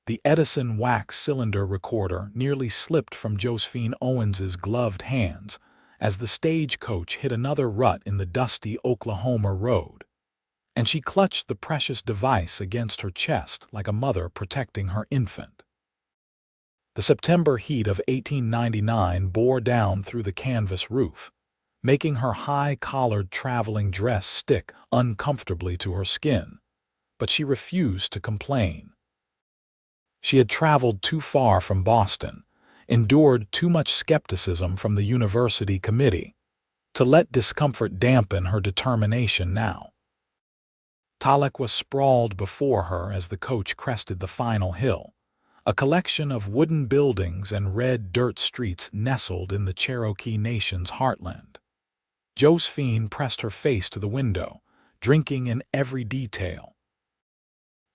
The Edison wax cylinder recorder nearly slipped from Josephine Owens's gloved hands as the stagecoach hit another rut in the dusty Oklahoma road, and she clutched the precious device against her chest like a mother protecting her infant. The September heat of 1899 bore down through the canvas roof, making her high-collared traveling dress stick uncomfortably to her skin, but she refused to complain. She had traveled too far from Boston, endured too much skepticism from the university committee, to let discomfort dampen her determination now. Tahlequah sprawled before her as the coach crested the final hill, a collection of wooden buildings and red dirt streets nestled in the Cherokee Nation's heartland. Josephine pressed her face to the window, drinking in every detail.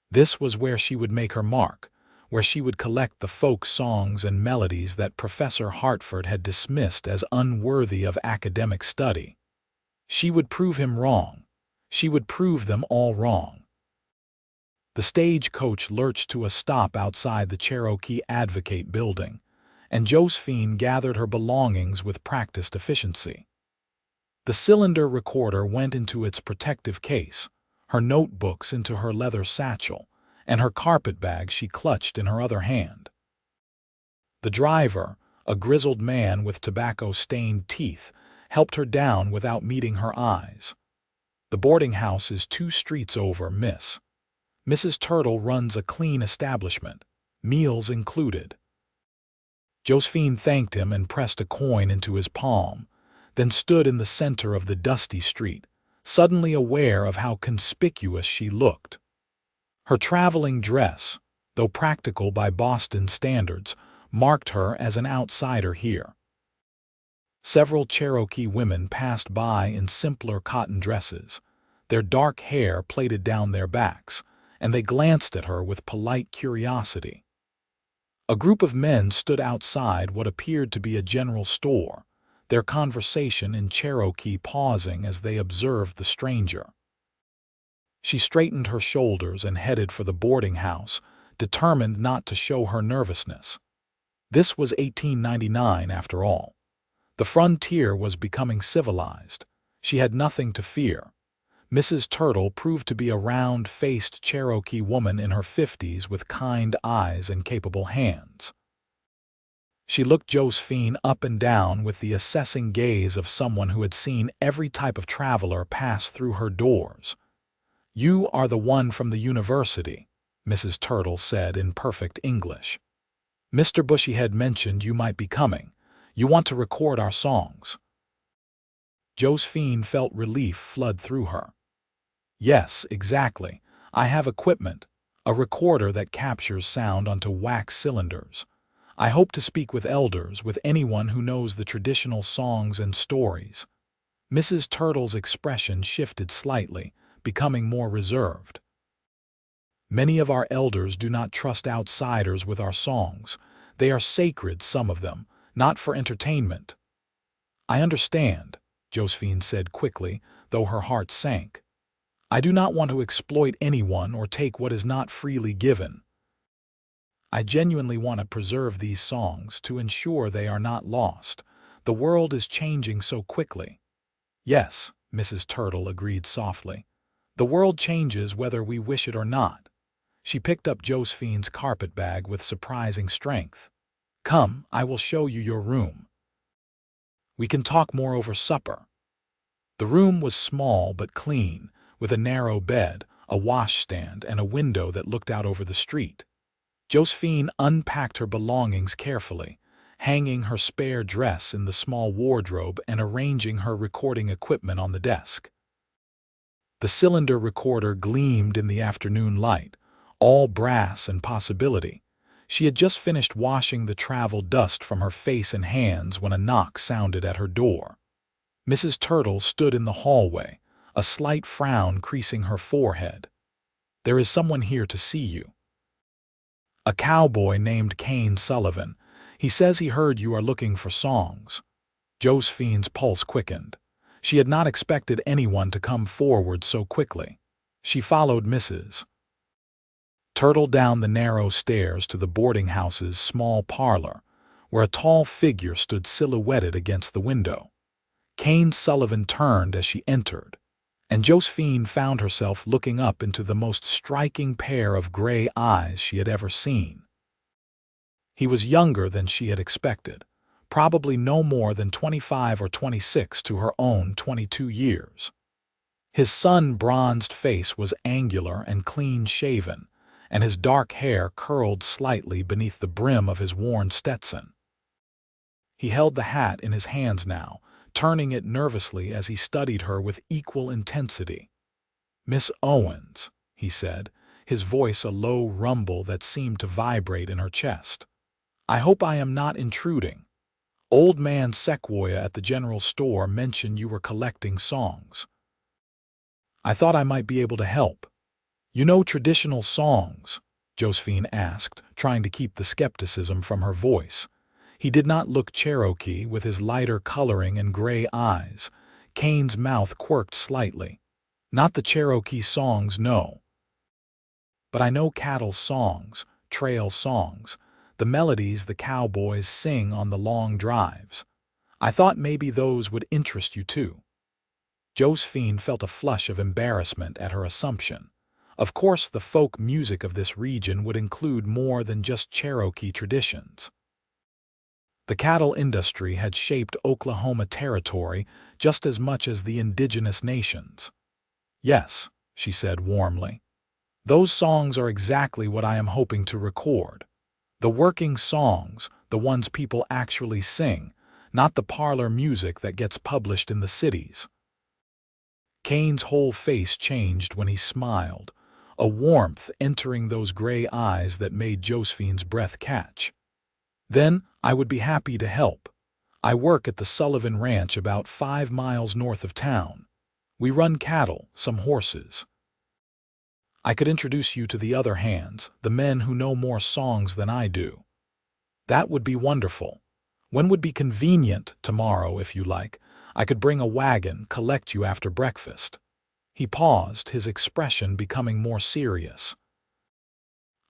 This was where she would make her mark, where she would collect the folk songs and melodies that Professor Hartford had dismissed as unworthy of academic study. She would prove him wrong. She would prove them all wrong. The stagecoach lurched to a stop outside the Cherokee Advocate building, and Josephine gathered her belongings with practiced efficiency. The cylinder recorder went into its protective case, her notebooks into her leather satchel, and her carpetbag she clutched in her other hand. The driver, a grizzled man with tobacco-stained teeth, helped her down without meeting her eyes. "The boarding house is 2 streets over, miss. Mrs. Turtle runs a clean establishment, meals included." Josephine thanked him and pressed a coin into his palm, then stood in the center of the dusty street, suddenly aware of how conspicuous she looked. Her traveling dress, though practical by Boston standards, marked her as an outsider here. Several Cherokee women passed by in simpler cotton dresses, their dark hair plaited down their backs, and they glanced at her with polite curiosity. A group of men stood outside what appeared to be a general store, their conversation in Cherokee pausing as they observed the stranger. She straightened her shoulders and headed for the boarding house, determined not to show her nervousness. This was 1899, after all. The frontier was becoming civilized. She had nothing to fear. Mrs. Turtle proved to be a round-faced Cherokee woman in her 50s with kind eyes and capable hands. She looked Josephine up and down with the assessing gaze of someone who had seen every type of traveler pass through her doors. "You are the one from the university," Mrs. Turtle said in perfect English. "Mr. Bushyhead mentioned you might be coming. You want to record our songs." Josephine felt relief flood through her. "Yes, exactly. I have equipment, a recorder that captures sound onto wax cylinders. I hope to speak with elders, with anyone who knows the traditional songs and stories." Mrs. Turtle's expression shifted slightly, becoming more reserved. "Many of our elders do not trust outsiders with our songs. They are sacred, some of them, not for entertainment." "I understand," Josephine said quickly, though her heart sank. "I do not want to exploit anyone or take what is not freely given. I genuinely want to preserve these songs to ensure they are not lost. The world is changing so quickly." "Yes," Mrs. Turtle agreed softly. "The world changes whether we wish it or not." She picked up Josephine's carpetbag with surprising strength. "Come, I will show you your room. We can talk more over supper." The room was small but clean, with a narrow bed, a washstand, and a window that looked out over the street. Josephine unpacked her belongings carefully, hanging her spare dress in the small wardrobe and arranging her recording equipment on the desk. The cylinder recorder gleamed in the afternoon light, all brass and possibility. She had just finished washing the travel dust from her face and hands when a knock sounded at her door. Mrs. Turtle stood in the hallway, a slight frown creasing her forehead. "There is someone here to see you." "A cowboy named Kane Sullivan. He says he heard you are looking for songs." Josephine's pulse quickened. She had not expected anyone to come forward so quickly. She followed Mrs. Turtle down the narrow stairs to the boarding house's small parlor, where a tall figure stood silhouetted against the window. Kane Sullivan turned as she entered, and Josephine found herself looking up into the most striking pair of gray eyes she had ever seen. He was younger than she had expected, probably no more than 25 or 26 to her own 22 years. His sun-bronzed face was angular and clean-shaven, and his dark hair curled slightly beneath the brim of his worn Stetson. He held the hat in his hands now, turning it nervously as he studied her with equal intensity. "Miss Owens," he said, his voice a low rumble that seemed to vibrate in her chest. "I hope I am not intruding. Old Man Sequoia at the general store mentioned you were collecting songs. I thought I might be able to help." "You know traditional songs?" Josephine asked, trying to keep the skepticism from her voice. He did not look Cherokee with his lighter coloring and gray eyes. Kane's mouth quirked slightly. "Not the Cherokee songs, no. But I know cattle songs, trail songs, the melodies the cowboys sing on the long drives. I thought maybe those would interest you too." Josephine felt a flush of embarrassment at her assumption. Of course, the folk music of this region would include more than just Cherokee traditions. The cattle industry had shaped Oklahoma territory just as much as the indigenous nations. "Yes," she said warmly. "Those songs are exactly what I am hoping to record. The working songs, the ones people actually sing, not the parlor music that gets published in the cities." Kane's whole face changed when he smiled, a warmth entering those gray eyes that made Josephine's breath catch. "Then I would be happy to help. I work at the Sullivan Ranch about 5 miles north of town. We run cattle, some horses. I could introduce you to the other hands, the men who know more songs than I do." "That would be wonderful. When would be convenient? Tomorrow, if you like. I could bring a wagon, collect you after breakfast." He paused, his expression becoming more serious.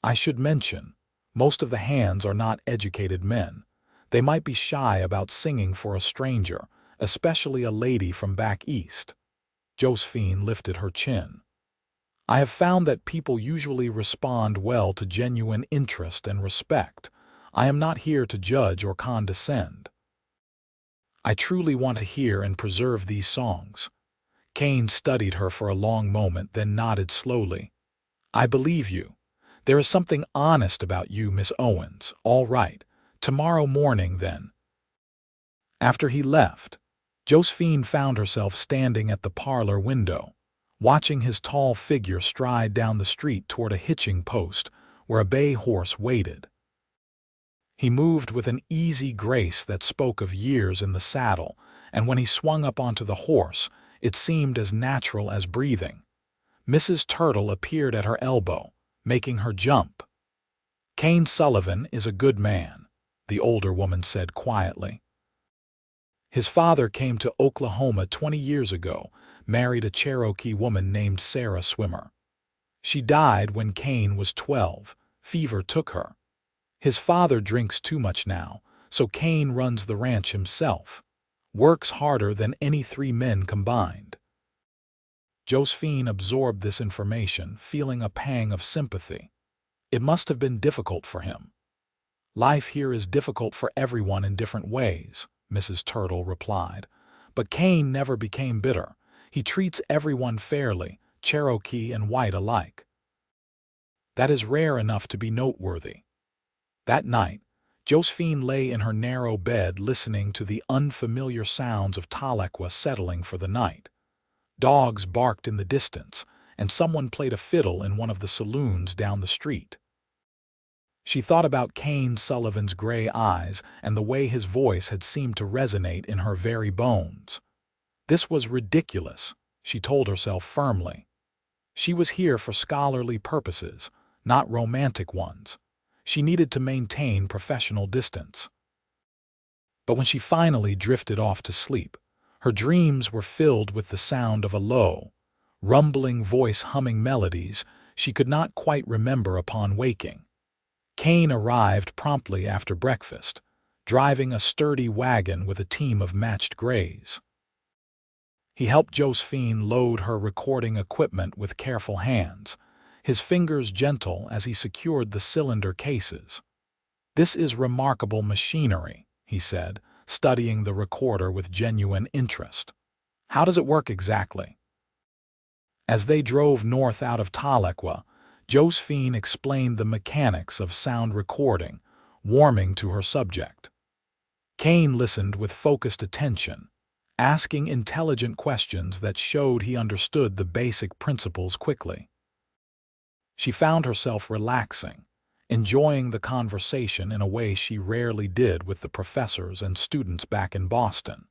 "I should mention, most of the hands are not educated men. They might be shy about singing for a stranger, especially a lady from back east." Josephine lifted her chin. "I have found that people usually respond well to genuine interest and respect. I am not here to judge or condescend. I truly want to hear and preserve these songs." Kane studied her for a long moment, then nodded slowly. "I believe you. There is something honest about you, Miss Owens. All right. Tomorrow morning, then." After he left, Josephine found herself standing at the parlor window, watching his tall figure stride down the street toward a hitching post where a bay horse waited. He moved with an easy grace that spoke of years in the saddle, and when he swung up onto the horse, it seemed as natural as breathing. Mrs. Turtle appeared at her elbow, making her jump. "Kane Sullivan is a good man," the older woman said quietly. "His father came to Oklahoma 20 years ago, married a Cherokee woman named Sarah Swimmer. She died when Kane was 12. Fever took her. His father drinks too much now, so Kane runs the ranch himself. Works harder than any 3 men combined." Josephine absorbed this information, feeling a pang of sympathy. It must have been difficult for him. "Life here is difficult for everyone in different ways," Mrs. Turtle replied. "But Kane never became bitter. He treats everyone fairly, Cherokee and white alike. That is rare enough to be noteworthy." That night, Josephine lay in her narrow bed listening to the unfamiliar sounds of Tahlequah settling for the night. Dogs barked in the distance, and someone played a fiddle in one of the saloons down the street. She thought about Kane Sullivan's gray eyes and the way his voice had seemed to resonate in her very bones. This was ridiculous, she told herself firmly. She was here for scholarly purposes, not romantic ones. She needed to maintain professional distance. But when she finally drifted off to sleep, her dreams were filled with the sound of a low, rumbling voice humming melodies she could not quite remember upon waking. Kane arrived promptly after breakfast, driving a sturdy wagon with a team of matched grays. He helped Josephine load her recording equipment with careful hands, his fingers gentle as he secured the cylinder cases. "This is remarkable machinery," he said, studying the recorder with genuine interest. "How does it work exactly?" As they drove north out of Tahlequah, Josephine explained the mechanics of sound recording, warming to her subject. Kane listened with focused attention, asking intelligent questions that showed he understood the basic principles quickly. She found herself relaxing, enjoying the conversation in a way she rarely did with the professors and students back in Boston.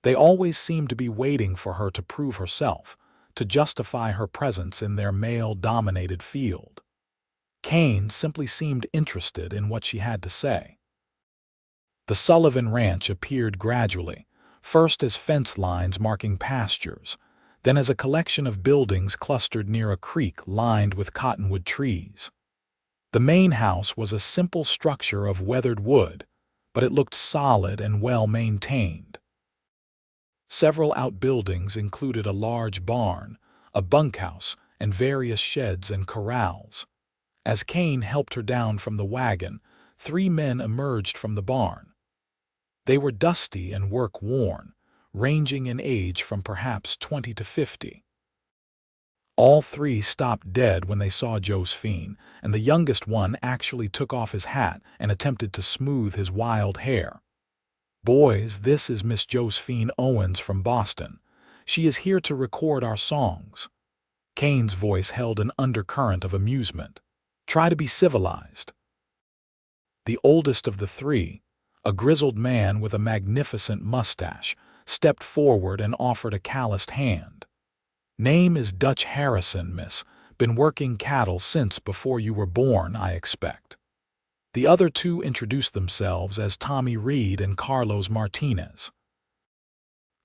They always seemed to be waiting for her to prove herself, to justify her presence in their male-dominated field. Kane simply seemed interested in what she had to say. The Sullivan Ranch appeared gradually, first as fence lines marking pastures, then as a collection of buildings clustered near a creek lined with cottonwood trees. The main house was a simple structure of weathered wood, but it looked solid and well-maintained. Several outbuildings included a large barn, a bunkhouse, and various sheds and corrals. As Kane helped her down from the wagon, 3 men emerged from the barn. They were dusty and work-worn, ranging in age from perhaps 20 to 50. All 3 stopped dead when they saw Josephine, and the youngest one actually took off his hat and attempted to smooth his wild hair. "Boys, this is Miss Josephine Owens from Boston. She is here to record our songs." Kane's voice held an undercurrent of amusement. "Try to be civilized." The oldest of the 3, a grizzled man with a magnificent mustache, stepped forward and offered a calloused hand. "Name is Dutch Harrison, miss. Been working cattle since before you were born, I expect." The other 2 introduced themselves as Tommy Reed and Carlos Martinez.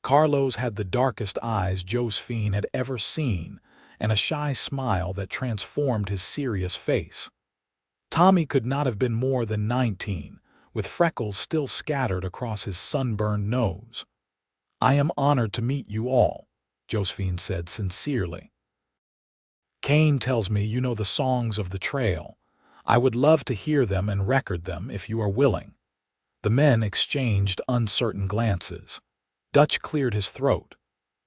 Carlos had the darkest eyes Josephine had ever seen and a shy smile that transformed his serious face. Tommy could not have been more than 19, with freckles still scattered across his sunburned nose. "I am honored to meet you all," Josephine said sincerely. "Kane tells me you know the songs of the trail. I would love to hear them and record them if you are willing." The men exchanged uncertain glances. Dutch cleared his throat.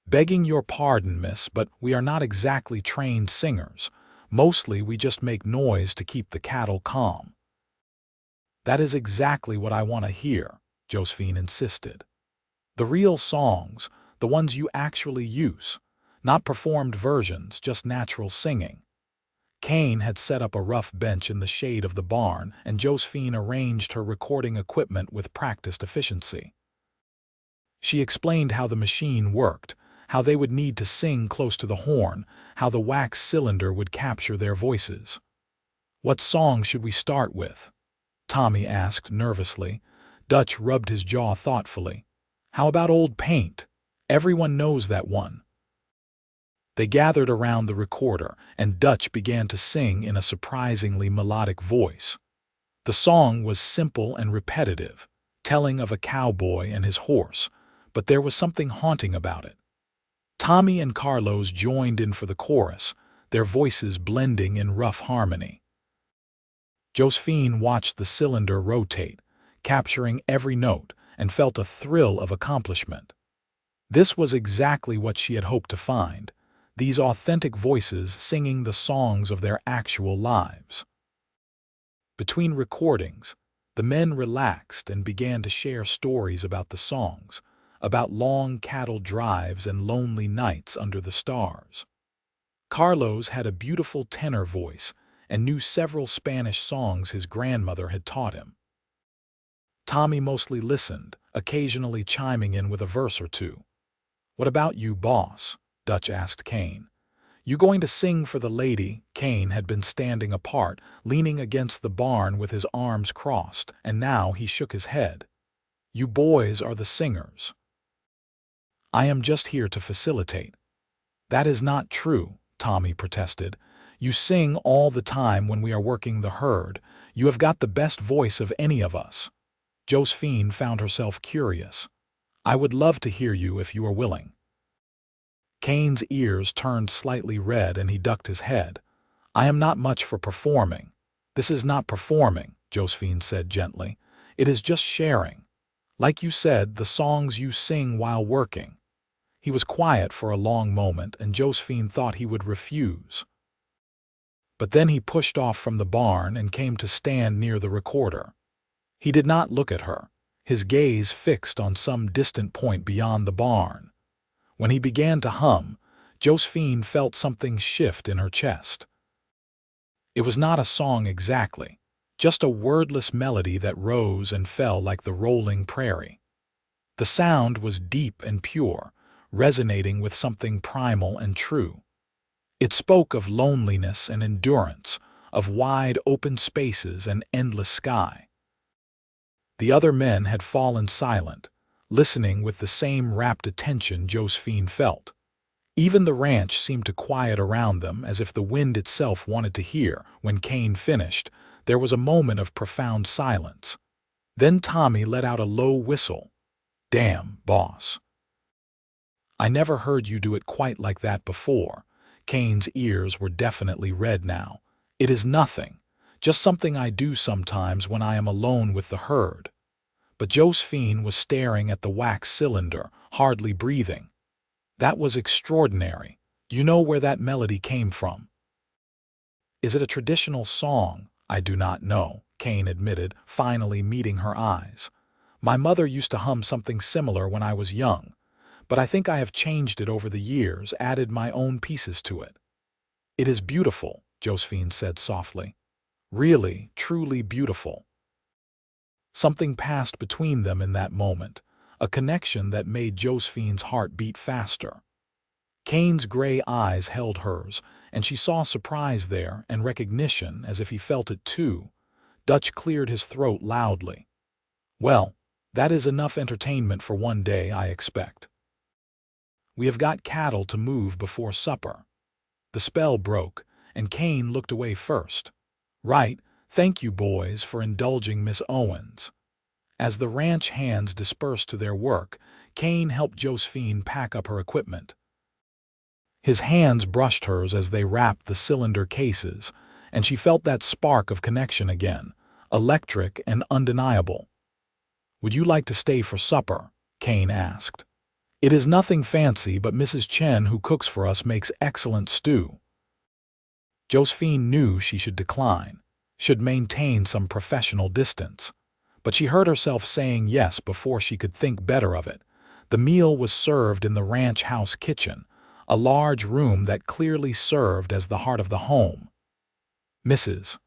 "Begging your pardon, miss, but we are not exactly trained singers. Mostly we just make noise to keep the cattle calm." "That is exactly what I want to hear," Josephine insisted. "The real songs, the ones you actually use, not performed versions, just natural singing." Kane had set up a rough bench in the shade of the barn, and Josephine arranged her recording equipment with practiced efficiency. She explained how the machine worked, how they would need to sing close to the horn, how the wax cylinder would capture their voices. "What song should we start with?" Tommy asked nervously. Dutch rubbed his jaw thoughtfully. "How about Old Paint? Everyone knows that one." They gathered around the recorder, and Dutch began to sing in a surprisingly melodic voice. The song was simple and repetitive, telling of a cowboy and his horse, but there was something haunting about it. Tommy and Carlos joined in for the chorus, their voices blending in rough harmony. Josephine watched the cylinder rotate, capturing every note, and felt a thrill of accomplishment. This was exactly what she had hoped to find, these authentic voices singing the songs of their actual lives. Between recordings, the men relaxed and began to share stories about the songs, about long cattle drives and lonely nights under the stars. Carlos had a beautiful tenor voice and knew several Spanish songs his grandmother had taught him. Tommy mostly listened, occasionally chiming in with a verse or two. "What about you, boss?" Dutch asked Kane. "You going to sing for the lady?" Kane had been standing apart, leaning against the barn with his arms crossed, and now he shook his head. "You boys are the singers." "I am just here to facilitate." "That is not true," Tommy protested. You sing all the time when we are working the herd. You have got the best voice of any of us." Josephine found herself curious. "I would love to hear you if you are willing." Kane's ears turned slightly red and he ducked his head. "I am not much for performing." "This is not performing," Josephine said gently. "It is just sharing. Like you said, the songs you sing while working." He was quiet for a long moment, and Josephine thought he would refuse. But then he pushed off from the barn and came to stand near the recorder. He did not look at her, his gaze fixed on some distant point beyond the barn. When he began to hum, Josephine felt something shift in her chest. It was not a song exactly, just a wordless melody that rose and fell like the rolling prairie. The sound was deep and pure, resonating with something primal and true. It spoke of loneliness and endurance, of wide open spaces and endless sky. The other men had fallen silent, listening with the same rapt attention Josephine felt. Even the ranch seemed to quiet around them as if the wind itself wanted to hear. When Kane finished, there was a moment of profound silence. Then Tommy let out a low whistle. "Damn, boss. I never heard you do it quite like that before." Kane's ears were definitely red now. "It is nothing, just something I do sometimes when I am alone with the herd." But Josephine was staring at the wax cylinder, hardly breathing. "That was extraordinary. You know where that melody came from?" "Is it a traditional song?" "I do not know," Kane admitted, finally meeting her eyes. "My mother used to hum something similar when I was young, but I think I have changed it over the years, added my own pieces to it." "It is beautiful," Josephine said softly. "Really, truly beautiful." Something passed between them in that moment, a connection that made Josephine's heart beat faster. Kane's gray eyes held hers, and she saw surprise there and recognition as if he felt it too. Dutch cleared his throat loudly. "Well, that is enough entertainment for one day, I expect. We have got cattle to move before supper." The spell broke, and Kane looked away first. "Right, thank you boys for indulging Miss Owens." As the ranch hands dispersed to their work, Kane helped Josephine pack up her equipment. His hands brushed hers as they wrapped the cylinder cases, and she felt that spark of connection again, electric and undeniable. "Would you like to stay for supper?" Kane asked. "It is nothing fancy, but Mrs. Chen, who cooks for us, makes excellent stew." Josephine knew she should decline, should maintain some professional distance. But she heard herself saying yes before she could think better of it. The meal was served in the ranch house kitchen, a large room that clearly served as the heart of the home. Mrs.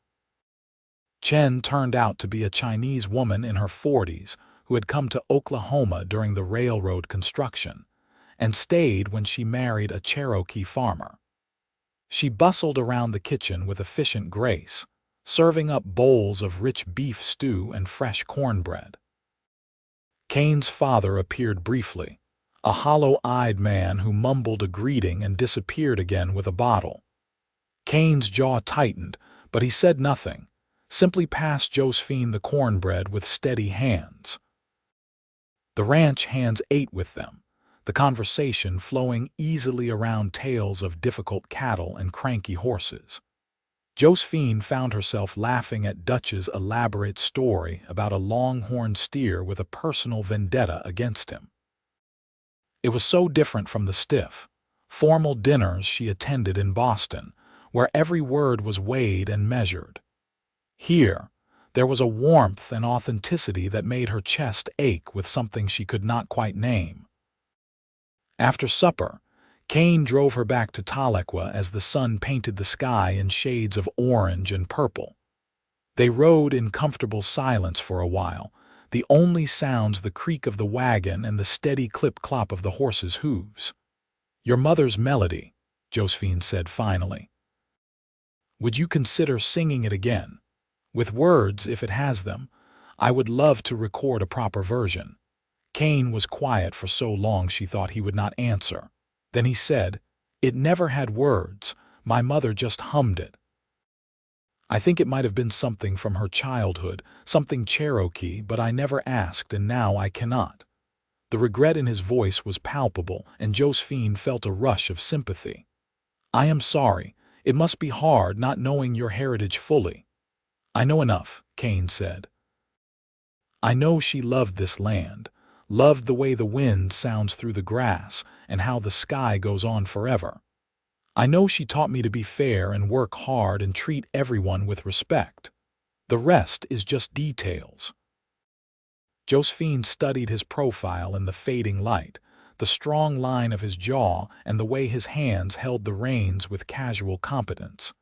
Chen turned out to be a Chinese woman in her 40s who had come to Oklahoma during the railroad construction and stayed when she married a Cherokee farmer. She bustled around the kitchen with efficient grace, serving up bowls of rich beef stew and fresh cornbread. Kane's father appeared briefly, a hollow-eyed man who mumbled a greeting and disappeared again with a bottle. Kane's jaw tightened, but he said nothing, simply passed Josephine the cornbread with steady hands. The ranch hands ate with them, the conversation flowing easily around tales of difficult cattle and cranky horses. Josephine found herself laughing at Dutch's elaborate story about a longhorn steer with a personal vendetta against him. It was so different from the stiff, formal dinners she attended in Boston, where every word was weighed and measured. Here, there was a warmth and authenticity that made her chest ache with something she could not quite name. After supper, Kane drove her back to Tahlequah as the sun painted the sky in shades of orange and purple. They rode in comfortable silence for a while, the only sounds the creak of the wagon and the steady clip-clop of the horses' hooves. "Your mother's melody," Josephine said finally. "Would you consider singing it again? With words, if it has them. I would love to record a proper version." Kane was quiet for so long she thought he would not answer. Then he said, "It never had words, My mother just hummed it. I think it might have been something from her childhood, something Cherokee, but I never asked and now I cannot." The regret in his voice was palpable, and Josephine felt a rush of sympathy. "I am sorry. It must be hard not knowing your heritage fully." "I know enough," Kane said. "I know she loved this land, loved the way the wind sounds through the grass and how the sky goes on forever. I know she taught me to be fair and work hard and treat everyone with respect. The rest is just details." Josephine studied his profile in the fading light, the strong line of his jaw and the way his hands held the reins with casual competence.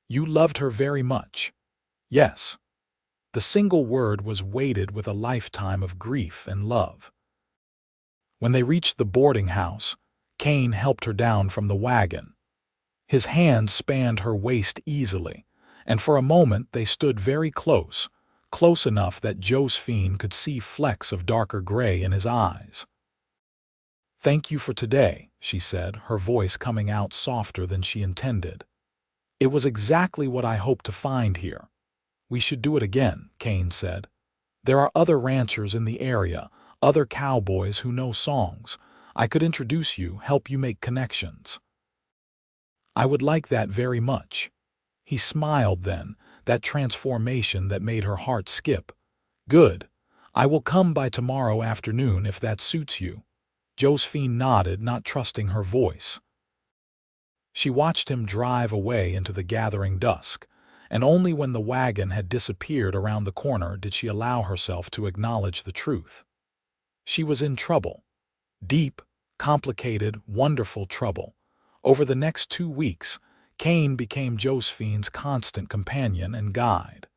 "You loved her very much." "Yes." The single word was weighted with a lifetime of grief and love. When they reached the boarding house, Kane helped her down from the wagon. His hand spanned her waist easily, and for a moment they stood very close, close enough that Josephine could see flecks of darker gray in his eyes. "Thank you for today," she said, her voice coming out softer than she intended. "It was exactly what I hoped to find here." "We should do it again," Kane said. "There are other ranchers in the area, other cowboys who know songs. I could introduce you, help you make connections." "I would like that very much." He smiled then, that transformation that made her heart skip. "Good. I will come by tomorrow afternoon if that suits you." Josephine nodded, not trusting her voice. She watched him drive away into the gathering dusk, and only when the wagon had disappeared around the corner did she allow herself to acknowledge the truth. She was in trouble. Deep, complicated, wonderful trouble. Over the next 2 weeks, Kane became Josephine's constant companion and guide.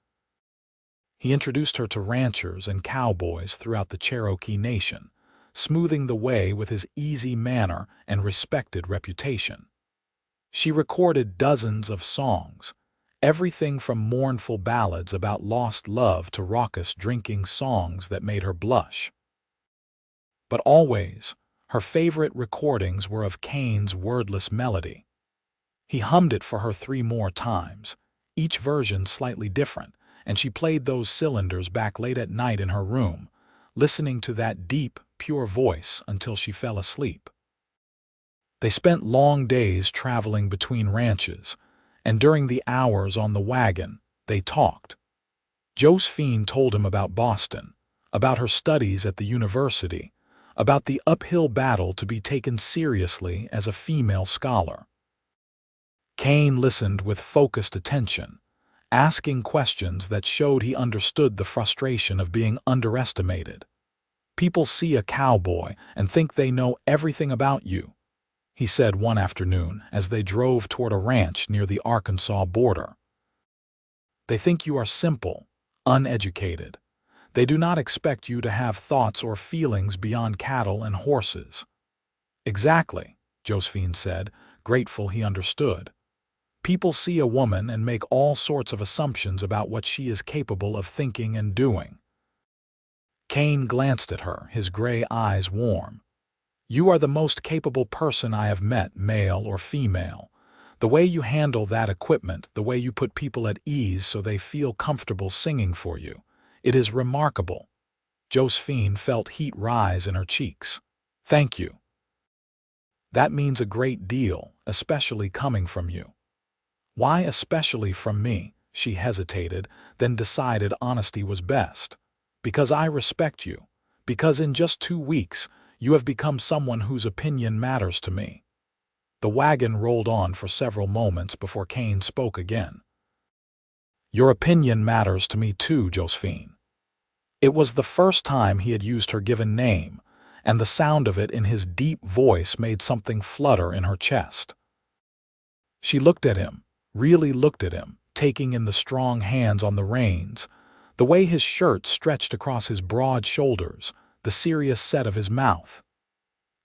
He introduced her to ranchers and cowboys throughout the Cherokee Nation, smoothing the way with his easy manner and respected reputation. She recorded dozens of songs, everything from mournful ballads about lost love to raucous drinking songs that made her blush. But always, her favorite recordings were of Kane's wordless melody. He hummed it for her 3 more times, each version slightly different, and she played those cylinders back late at night in her room, listening to that deep, pure voice until she fell asleep. They spent long days traveling between ranches, and during the hours on the wagon, they talked. Josephine told him about Boston, about her studies at the university, about the uphill battle to be taken seriously as a female scholar. Kane listened with focused attention, asking questions that showed he understood the frustration of being underestimated. "People see a cowboy and think they know everything about you," he said one afternoon as they drove toward a ranch near the Arkansas border. "They think you are simple, uneducated. They do not expect you to have thoughts or feelings beyond cattle and horses." "Exactly," Josephine said, grateful he understood. "People see a woman and make all sorts of assumptions about what she is capable of thinking and doing." Kane glanced at her, his gray eyes warm. "You are the most capable person I have met, male or female. The way you handle that equipment, the way you put people at ease so they feel comfortable singing for you, it is remarkable." Josephine felt heat rise in her cheeks. "Thank you. That means a great deal, especially coming from you." "Why especially from me?" She hesitated, then decided honesty was best. "Because I respect you. Because in just 2 weeks, you have become someone whose opinion matters to me." The wagon rolled on for several moments before Kane spoke again. "Your opinion matters to me too, Josephine." It was the first time he had used her given name, and the sound of it in his deep voice made something flutter in her chest. She looked at him, really looked at him, taking in the strong hands on the reins, the way his shirt stretched across his broad shoulders, the serious set of his mouth.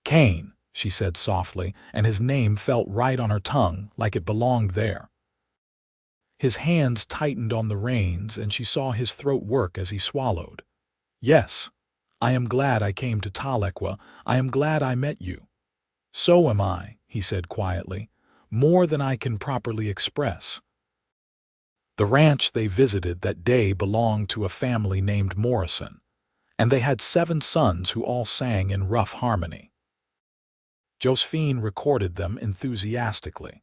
"Kane," she said softly, and his name felt right on her tongue, like it belonged there. His hands tightened on the reins, and she saw his throat work as he swallowed. "Yes, I am glad I came to Tahlequah. I am glad I met you." "So am I," he said quietly. more than I can properly express. The ranch they visited that day belonged to a family named Morrison, and they had 7 sons who all sang in rough harmony. Josephine recorded them enthusiastically,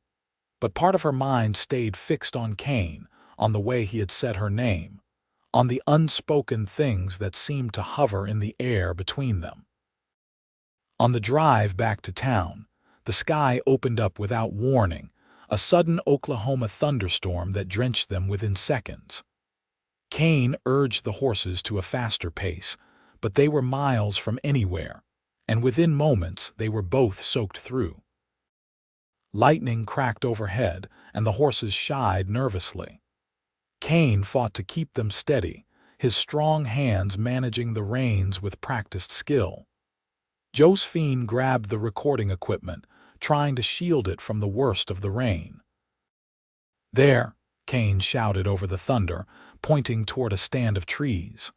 but part of her mind stayed fixed on Kane, on the way he had said her name, on the unspoken things that seemed to hover in the air between them. On the drive back to town, the sky opened up without warning, a sudden Oklahoma thunderstorm that drenched them within seconds. Kane urged the horses to a faster pace, but they were miles from anywhere, and within moments they were both soaked through. Lightning cracked overhead, and the horses shied nervously. Kane fought to keep them steady, his strong hands managing the reins with practiced skill. Josephine grabbed the recording equipment, trying to shield it from the worst of the rain. "There," Kane shouted over the thunder, pointing toward a stand of trees.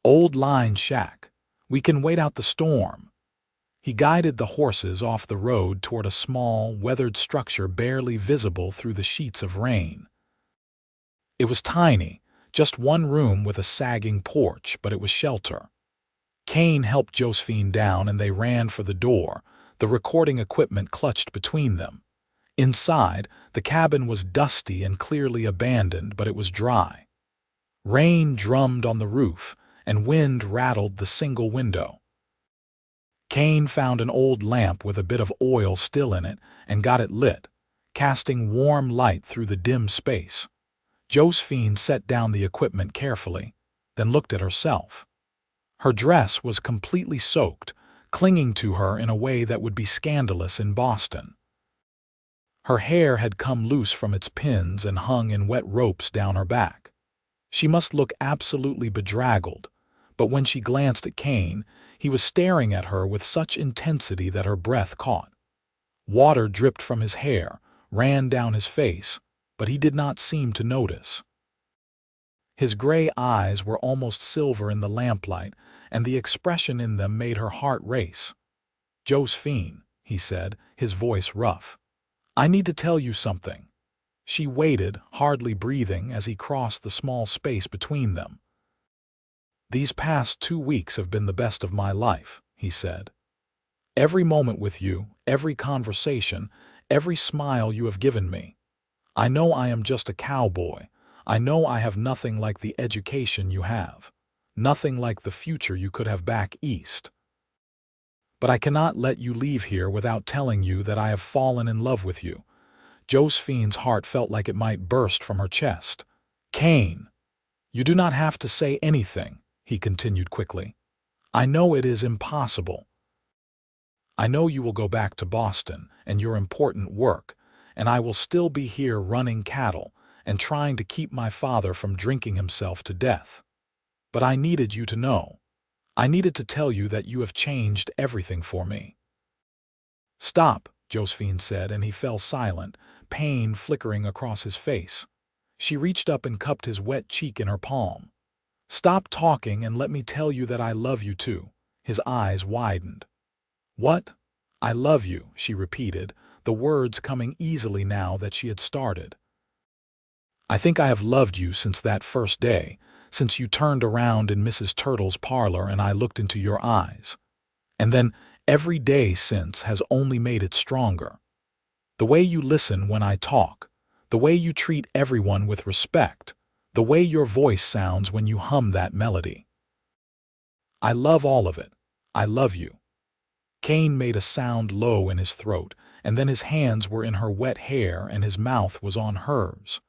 "Old line shack. We can wait out the storm." He guided the horses off the road toward a small, weathered structure barely visible through the sheets of rain. It was tiny, just one room with a sagging porch, but it was shelter. Kane helped Josephine down and they ran for the door, the recording equipment clutched between them. Inside, the cabin was dusty and clearly abandoned, but it was dry. Rain drummed on the roof, and wind rattled the single window. Kane found an old lamp with a bit of oil still in it and got it lit, casting warm light through the dim space. Josephine set down the equipment carefully, then looked at herself. Her dress was completely soaked, clinging to her in a way that would be scandalous in Boston. Her hair had come loose from its pins and hung in wet ropes down her back. She must look absolutely bedraggled, but when she glanced at Kane, he was staring at her with such intensity that her breath caught. Water dripped from his hair, ran down his face, but he did not seem to notice. His gray eyes were almost silver in the lamplight, and the expression in them made her heart race. "Josephine," he said, his voice rough, "I need to tell you something." She waited, hardly breathing, as he crossed the small space between them. "These past 2 weeks have been the best of my life," he said. "Every moment with you, every conversation, every smile you have given me. I know I am just a cowboy. I know I have nothing like the education you have, nothing like the future you could have back east. But I cannot let you leave here without telling you that I have fallen in love with you." Josephine's heart felt like it might burst from her chest. "Kane, you do not have to say anything," he continued quickly. "I know it is impossible. I know you will go back to Boston and your important work, and I will still be here running cattle and trying to keep my father from drinking himself to death. But I needed you to know. I needed to tell you that you have changed everything for me." "Stop," Josephine said, and he fell silent, pain flickering across his face. She reached up and cupped his wet cheek in her palm. "Stop talking and let me tell you that I love you too." His eyes widened. "What? I love you," she repeated, the words coming easily now that she had started. "I think I have loved you since that first day, since you turned around in Mrs. Turtle's parlor and I looked into your eyes. And then every day since has only made it stronger. The way you listen when I talk, the way you treat everyone with respect, the way your voice sounds when you hum that melody. I love all of it. I love you." Kane made a sound low in his throat, and then his hands were in her wet hair and his mouth was on hers.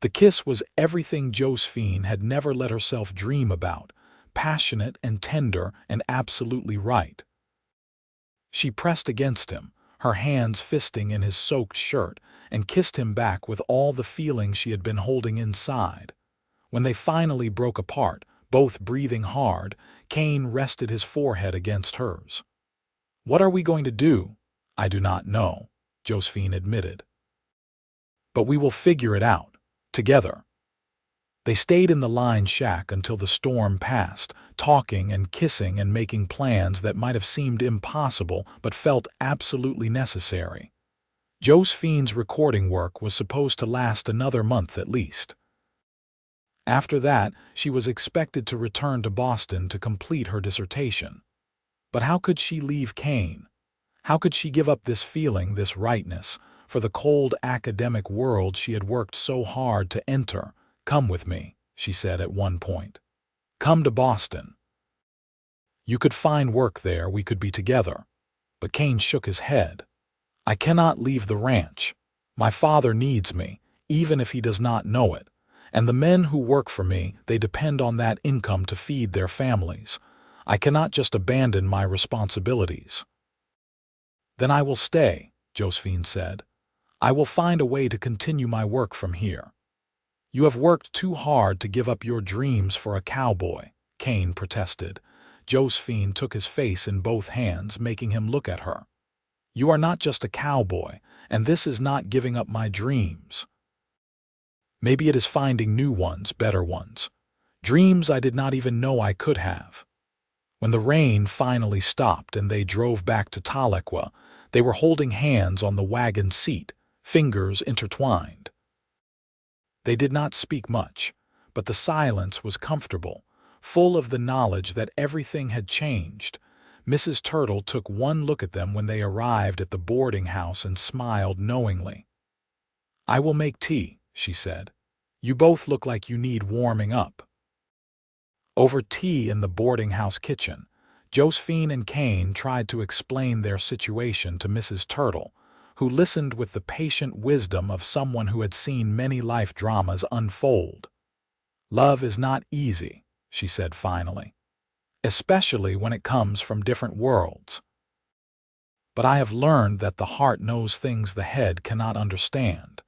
The kiss was everything Josephine had never let herself dream about, passionate and tender and absolutely right. She pressed against him, her hands fisting in his soaked shirt, and kissed him back with all the feeling she had been holding inside. When they finally broke apart, both breathing hard, Kane rested his forehead against hers. "What are we going to do?" "I do not know," Josephine admitted. "But we will figure it out. Together." They stayed in the line shack until the storm passed, talking and kissing and making plans that might have seemed impossible but felt absolutely necessary. Josephine's recording work was supposed to last another month at least. After that, she was expected to return to Boston to complete her dissertation. But how could she leave Kane? How could she give up this feeling, this rightness, for the cold academic world she had worked so hard to enter? "Come with me," she said at one point. "Come to Boston. You could find work there, we could be together." But Kane shook his head. "I cannot leave the ranch. My father needs me, even if he does not know it. And the men who work for me, they depend on that income to feed their families. I cannot just abandon my responsibilities." "Then I will stay," Josephine said. "I will find a way to continue my work from here." "You have worked too hard to give up your dreams for a cowboy," Kane protested. Josephine took his face in both hands, making him look at her. "You are not just a cowboy, and this is not giving up my dreams. Maybe it is finding new ones, better ones. Dreams I did not even know I could have." When the rain finally stopped and they drove back to Tahlequah, they were holding hands on the wagon seat, fingers intertwined. They did not speak much, but the silence was comfortable, full of the knowledge that everything had changed. Mrs. Turtle took one look at them when they arrived at the boarding house and smiled knowingly. "I will make tea," she said. "You both look like you need warming up." Over tea in the boarding house kitchen, Josephine and Kane tried to explain their situation to Mrs. Turtle, who listened with the patient wisdom of someone who had seen many life dramas unfold. "Love is not easy," she said finally, "especially when it comes from different worlds. But I have learned that the heart knows things the head cannot understand.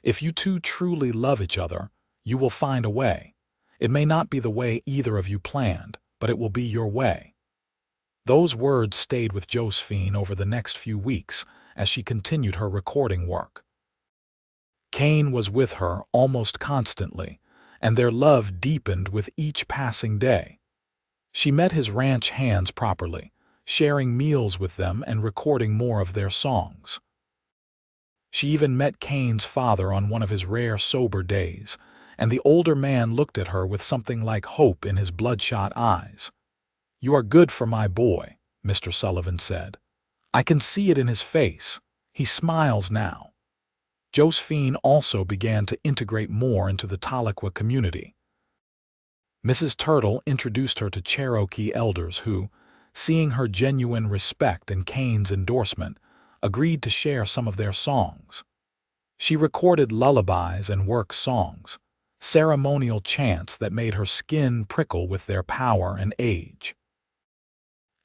If you two truly love each other, you will find a way. It may not be the way either of you planned, but it will be your way." Those words stayed with Josephine over the next few weeks as she continued her recording work. Kane was with her almost constantly, and their love deepened with each passing day. She met his ranch hands properly, sharing meals with them and recording more of their songs. She even met Kane's father on one of his rare sober days, and the older man looked at her with something like hope in his bloodshot eyes. "You are good for my boy," Mr. Sullivan said. "I can see it in his face. He smiles now." Josephine also began to integrate more into the Tahlequah community. Mrs. Turtle introduced her to Cherokee elders who, seeing her genuine respect and Kane's endorsement, agreed to share some of their songs. She recorded lullabies and work songs, ceremonial chants that made her skin prickle with their power and age.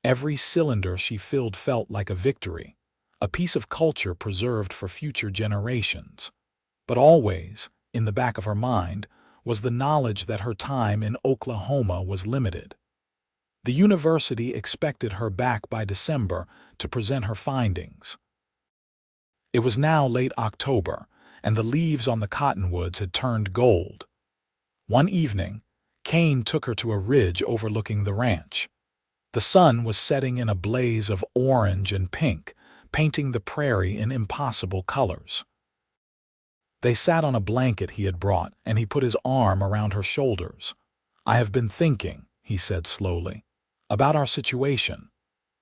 Every cylinder she filled felt like a victory, a piece of culture preserved for future generations. But always, in the back of her mind, was the knowledge that her time in Oklahoma was limited. The university expected her back by December to present her findings. It was now late October, and the leaves on the cottonwoods had turned gold. One evening, Kane took her to a ridge overlooking the ranch. The sun was setting in a blaze of orange and pink, painting the prairie in impossible colors. They sat on a blanket he had brought, and he put his arm around her shoulders. "I have been thinking," he said slowly, "about our situation."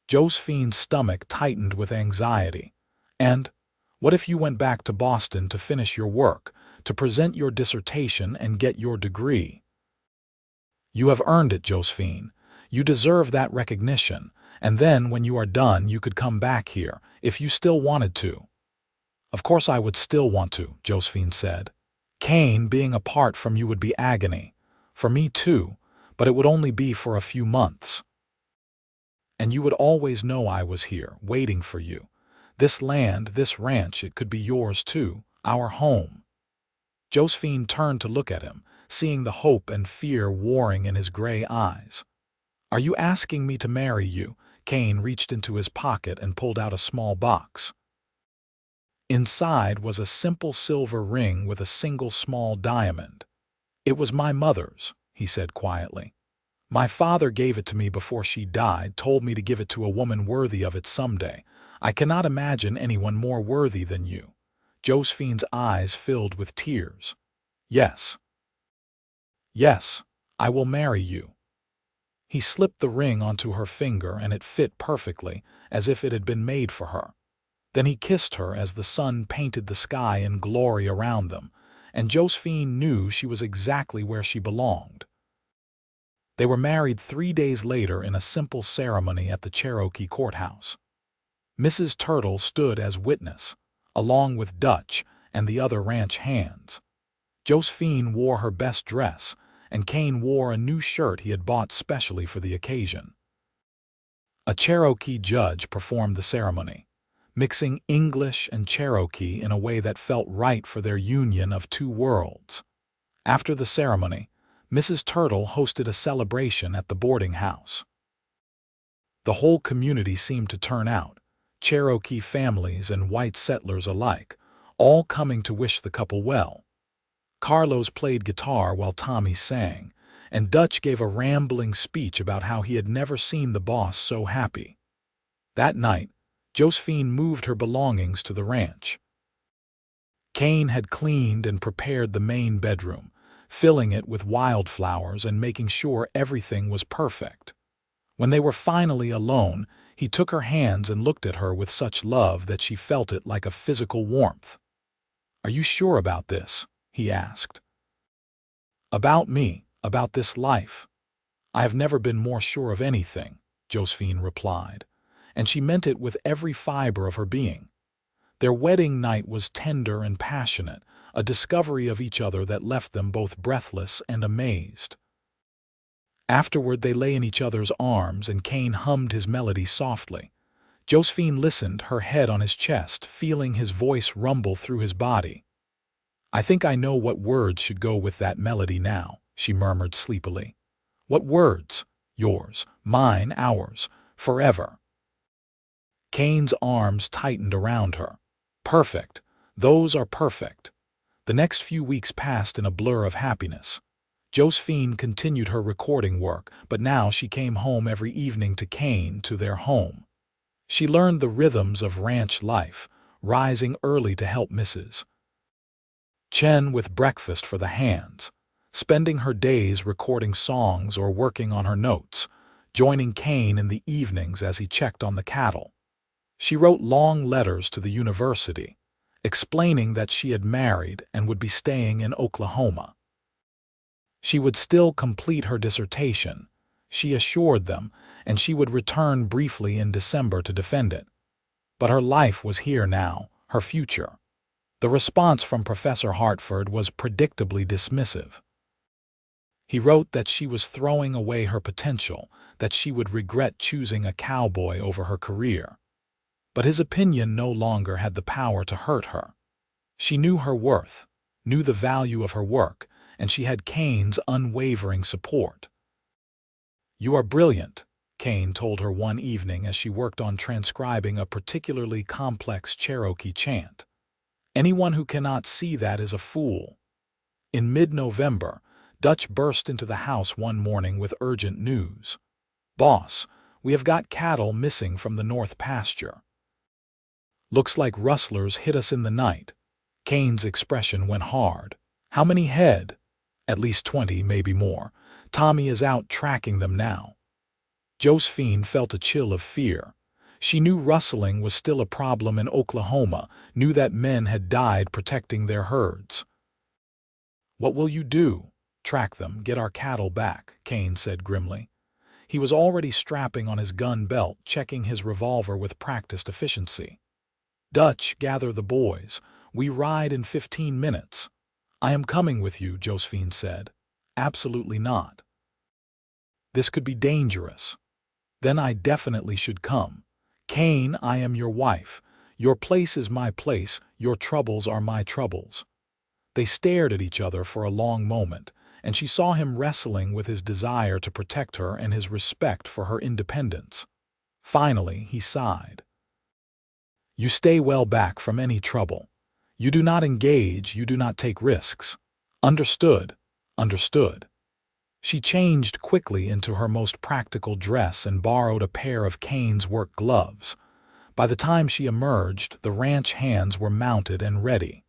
Josephine's stomach tightened with anxiety. "And what if you went back to Boston to finish your work, to present your dissertation and get your degree?" "You have earned it, Josephine. You deserve that recognition, and then when you are done you could come back here, if you still wanted to." "Of course I would still want to," Josephine said. "Kane being apart from you would be agony. For me too, but it would only be for a few months. And you would always know I was here, waiting for you. This land, this ranch, it could be yours too, our home." Josephine turned to look at him, seeing the hope and fear warring in his gray eyes. "Are you asking me to marry you?" Kane reached into his pocket and pulled out a small box. Inside was a simple silver ring with a single small diamond. "It was my mother's," he said quietly. "My father gave it to me before she died, told me to give it to a woman worthy of it someday. I cannot imagine anyone more worthy than you." Josephine's eyes filled with tears. Yes, yes, I will marry you. He slipped the ring onto her finger and it fit perfectly, as if it had been made for her. Then he kissed her as the sun painted the sky in glory around them, and Josephine knew she was exactly where she belonged. They were married 3 days later in a simple ceremony at the Cherokee courthouse. Mrs. Turtle stood as witness, along with Dutch and the other ranch hands. Josephine wore her best dress, and Kane wore a new shirt he had bought specially for the occasion. A Cherokee judge performed the ceremony, mixing English and Cherokee in a way that felt right for their union of two worlds. After the ceremony, Mrs. Turtle hosted a celebration at the boarding house. The whole community seemed to turn out, Cherokee families and white settlers alike, all coming to wish the couple well. Carlos played guitar while Tommy sang, and Dutch gave a rambling speech about how he had never seen the boss so happy. That night, Josephine moved her belongings to the ranch. Kane had cleaned and prepared the main bedroom, filling it with wildflowers and making sure everything was perfect. When they were finally alone, he took her hands and looked at her with such love that she felt it like a physical warmth. "Are you sure about this?" he asked. "About me, about this life. I have never been more sure of anything," Josephine replied, and she meant it with every fiber of her being. Their wedding night was tender and passionate, a discovery of each other that left them both breathless and amazed. Afterward, they lay in each other's arms and Kane hummed his melody softly. Josephine listened, her head on his chest, feeling his voice rumble through his body. "I think I know what words should go with that melody now," she murmured sleepily. "What words? Yours, mine, ours, forever." Kane's arms tightened around her. "Perfect. Those are perfect." The next few weeks passed in a blur of happiness. Josephine continued her recording work, but now she came home every evening to Kane, to their home. She learned the rhythms of ranch life, rising early to help Mrs. Chen with breakfast for the hands, spending her days recording songs or working on her notes, joining Kane in the evenings as he checked on the cattle. She wrote long letters to the university, explaining that she had married and would be staying in Oklahoma. She would still complete her dissertation, she assured them, and she would return briefly in December to defend it. But her life was here now, her future. The response from Professor Hartford was predictably dismissive. He wrote that she was throwing away her potential, that she would regret choosing a cowboy over her career. But his opinion no longer had the power to hurt her. She knew her worth, knew the value of her work, and she had Kane's unwavering support. "You are brilliant," Kane told her one evening as she worked on transcribing a particularly complex Cherokee chant. "Anyone who cannot see that is a fool." In mid-November, Dutch burst into the house one morning with urgent news. "Boss, we have got cattle missing from the north pasture. Looks like rustlers hit us in the night." Kane's expression went hard. "How many head?" "At least 20, maybe more. Tommy is out tracking them now." Josephine felt a chill of fear. She knew rustling was still a problem in Oklahoma, knew that men had died protecting their herds. "What will you do?" "Track them, get our cattle back," Kane said grimly. He was already strapping on his gun belt, checking his revolver with practiced efficiency. "Dutch, gather the boys. We ride in 15 minutes. "I am coming with you," Josephine said. "Absolutely not. This could be dangerous." "Then I definitely should come. Kane, I am your wife. Your place is my place. Your troubles are my troubles." They stared at each other for a long moment, and she saw him wrestling with his desire to protect her and his respect for her independence. Finally, he sighed. "You stay well back from any trouble. You do not engage, you do not take risks. Understood, understood." She changed quickly into her most practical dress and borrowed a pair of Kane's work gloves. By the time she emerged, the ranch hands were mounted and ready.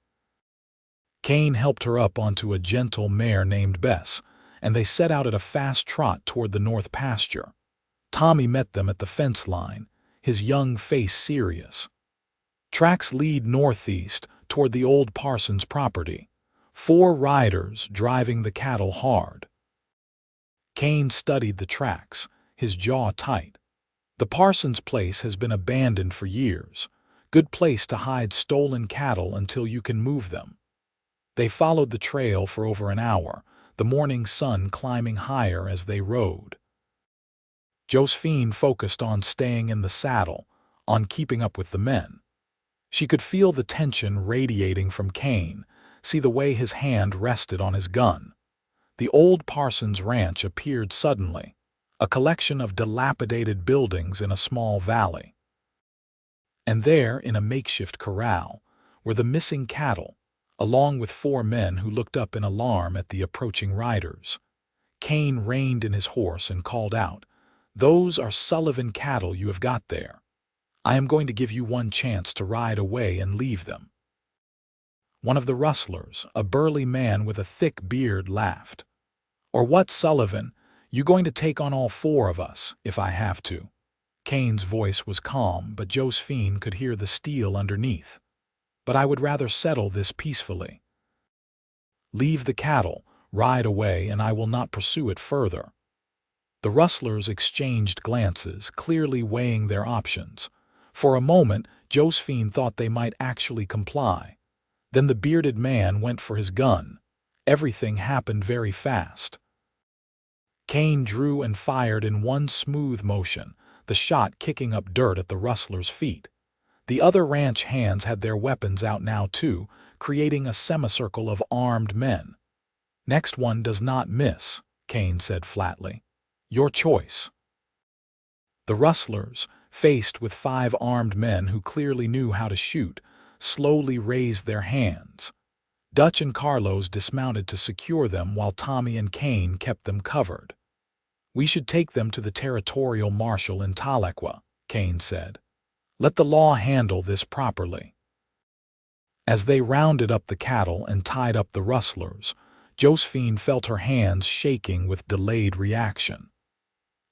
Kane helped her up onto a gentle mare named Bess, and they set out at a fast trot toward the north pasture. Tommy met them at the fence line, his young face serious. Tracks lead northeast toward the old Parsons property. 4 riders driving the cattle hard. Kane studied the tracks, his jaw tight. The Parsons place has been abandoned for years. Good place to hide stolen cattle until you can move them. They followed the trail for over an hour, the morning sun climbing higher as they rode. Josephine focused on staying in the saddle, on keeping up with the men. She could feel the tension radiating from Kane, see the way his hand rested on his gun. The old Parsons ranch appeared suddenly, a collection of dilapidated buildings in a small valley. And there, in a makeshift corral, were the missing cattle, along with 4 men who looked up in alarm at the approaching riders. Kane reined in his horse and called out, "Those are Sullivan cattle you have got there. I am going to give you one chance to ride away and leave them." One of the rustlers, a burly man with a thick beard, laughed. "Or what, Sullivan? You going to take on all 4 of us, if I have to?" Kane's voice was calm, but Josephine could hear the steel underneath. "But I would rather settle this peacefully. Leave the cattle, ride away, and I will not pursue it further." The rustlers exchanged glances, clearly weighing their options. For a moment, Josephine thought they might actually comply. Then the bearded man went for his gun. Everything happened very fast. Kane drew and fired in one smooth motion, the shot kicking up dirt at the rustlers' feet. The other ranch hands had their weapons out now too, creating a semicircle of armed men. "Next one does not miss," Kane said flatly. "Your choice." The rustlers, faced with 5 armed men who clearly knew how to shoot, slowly raised their hands. Dutch and Carlos dismounted to secure them while Tommy and Kane kept them covered. "We should take them to the territorial marshal in Tahlequah," Kane said. "Let the law handle this properly." As they rounded up the cattle and tied up the rustlers, Josephine felt her hands shaking with delayed reaction.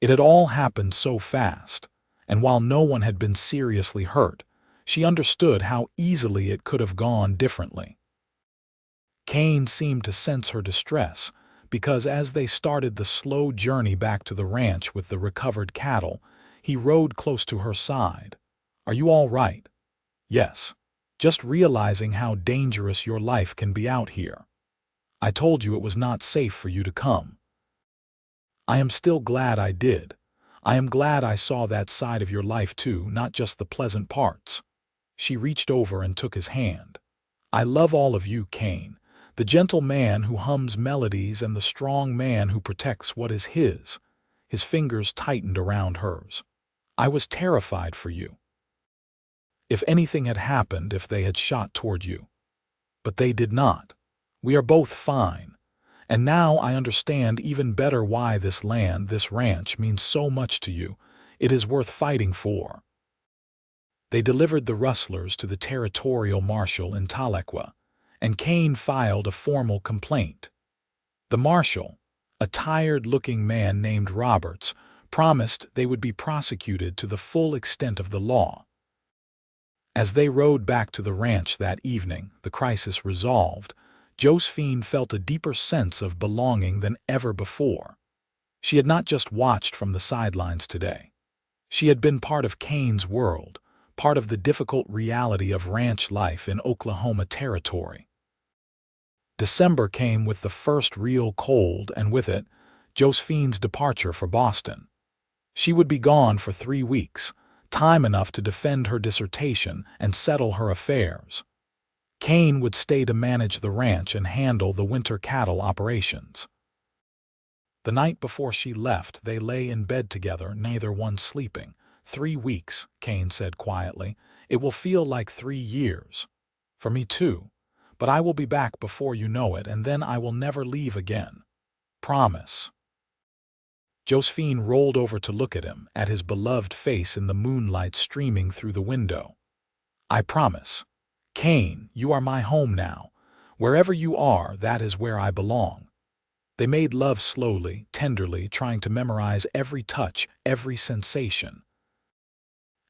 It had all happened so fast, and while no one had been seriously hurt, she understood how easily it could have gone differently. Kane seemed to sense her distress, because as they started the slow journey back to the ranch with the recovered cattle, he rode close to her side. "Are you all right?" "Yes. Just realizing how dangerous your life can be out here. I told you it was not safe for you to come." "I am still glad I did. I am glad I saw that side of your life too, not just the pleasant parts." She reached over and took his hand. "I love all of you, Kane. The gentle man who hums melodies and the strong man who protects what is his." His fingers tightened around hers. "I was terrified for you. If anything had happened, if they had shot toward you. But they did not. We are both fine. And now I understand even better why this land, this ranch, means so much to you. It is worth fighting for." They delivered the rustlers to the territorial marshal in Tahlequah, and Kane filed a formal complaint. The marshal, a tired-looking man named Roberts, promised they would be prosecuted to the full extent of the law. As they rode back to the ranch that evening, the crisis resolved, Josephine felt a deeper sense of belonging than ever before. She had not just watched from the sidelines today. She had been part of Kane's world, part of the difficult reality of ranch life in Oklahoma Territory. December came with the first real cold, and with it, Josephine's departure for Boston. She would be gone for 3 weeks, time enough to defend her dissertation and settle her affairs. Kane would stay to manage the ranch and handle the winter cattle operations. The night before she left, they lay in bed together, neither one sleeping. 3 weeks, Kane said quietly. "It will feel like 3 years. For me too. But I will be back before you know it, and then I will never leave again. Promise." Josephine rolled over to look at him, at his beloved face in the moonlight streaming through the window. "I promise. Kane, you are my home now. Wherever you are, that is where I belong." They made love slowly, tenderly, trying to memorize every touch, every sensation.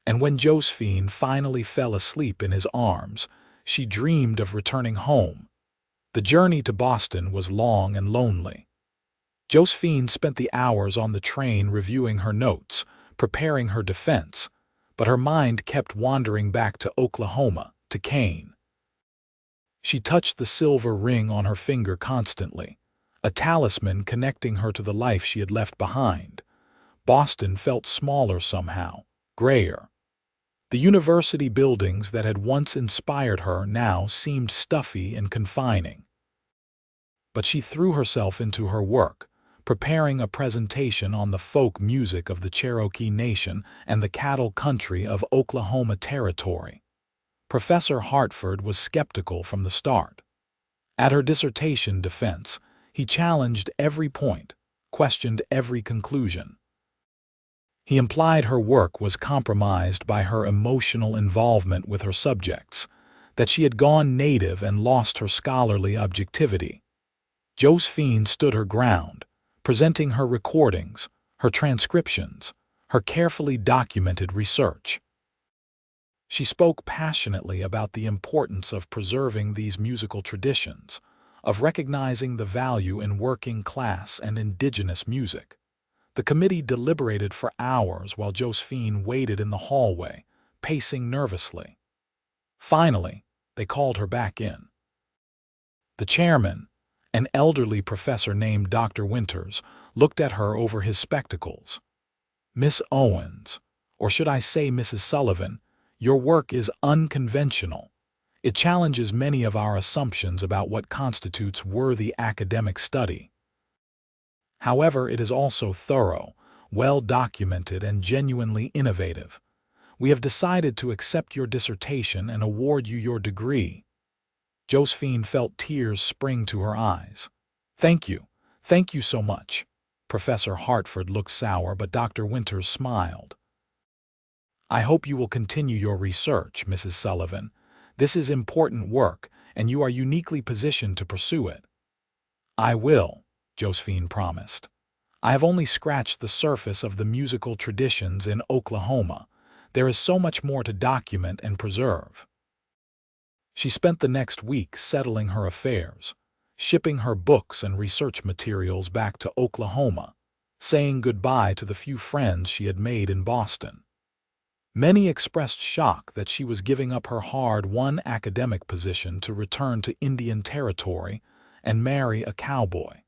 And when Josephine finally fell asleep in his arms, she dreamed of returning home. The journey to Boston was long and lonely. Josephine spent the hours on the train reviewing her notes, preparing her defense, but her mind kept wandering back to Oklahoma, to Kane. She touched the silver ring on her finger constantly, a talisman connecting her to the life she had left behind. Boston felt smaller somehow, grayer. The university buildings that had once inspired her now seemed stuffy and confining. But she threw herself into her work, preparing a presentation on the folk music of the Cherokee Nation and the cattle country of Oklahoma Territory. Professor Hartford was skeptical from the start. At her dissertation defense, he challenged every point, questioned every conclusion. He implied her work was compromised by her emotional involvement with her subjects, that she had gone native and lost her scholarly objectivity. Josephine stood her ground, presenting her recordings, her transcriptions, her carefully documented research. She spoke passionately about the importance of preserving these musical traditions, of recognizing the value in working class and indigenous music. The committee deliberated for hours while Josephine waited in the hallway, pacing nervously. Finally, they called her back in. The chairman, an elderly professor named Dr. Winters, looked at her over his spectacles. "Miss Owens, or should I say Mrs. Sullivan, your work is unconventional. It challenges many of our assumptions about what constitutes worthy academic study. However, it is also thorough, well-documented, and genuinely innovative. We have decided to accept your dissertation and award you your degree." Josephine felt tears spring to her eyes. Thank you so much." Professor Hartford looked sour, but Dr. Winters smiled. "I hope you will continue your research, Mrs. Sullivan. This is important work, and you are uniquely positioned to pursue it." "I will," Josephine promised. "I have only scratched the surface of the musical traditions in Oklahoma. There is so much more to document and preserve." She spent the next week settling her affairs, shipping her books and research materials back to Oklahoma, saying goodbye to the few friends she had made in Boston. Many expressed shock that she was giving up her hard-won academic position to return to Indian Territory and marry a cowboy.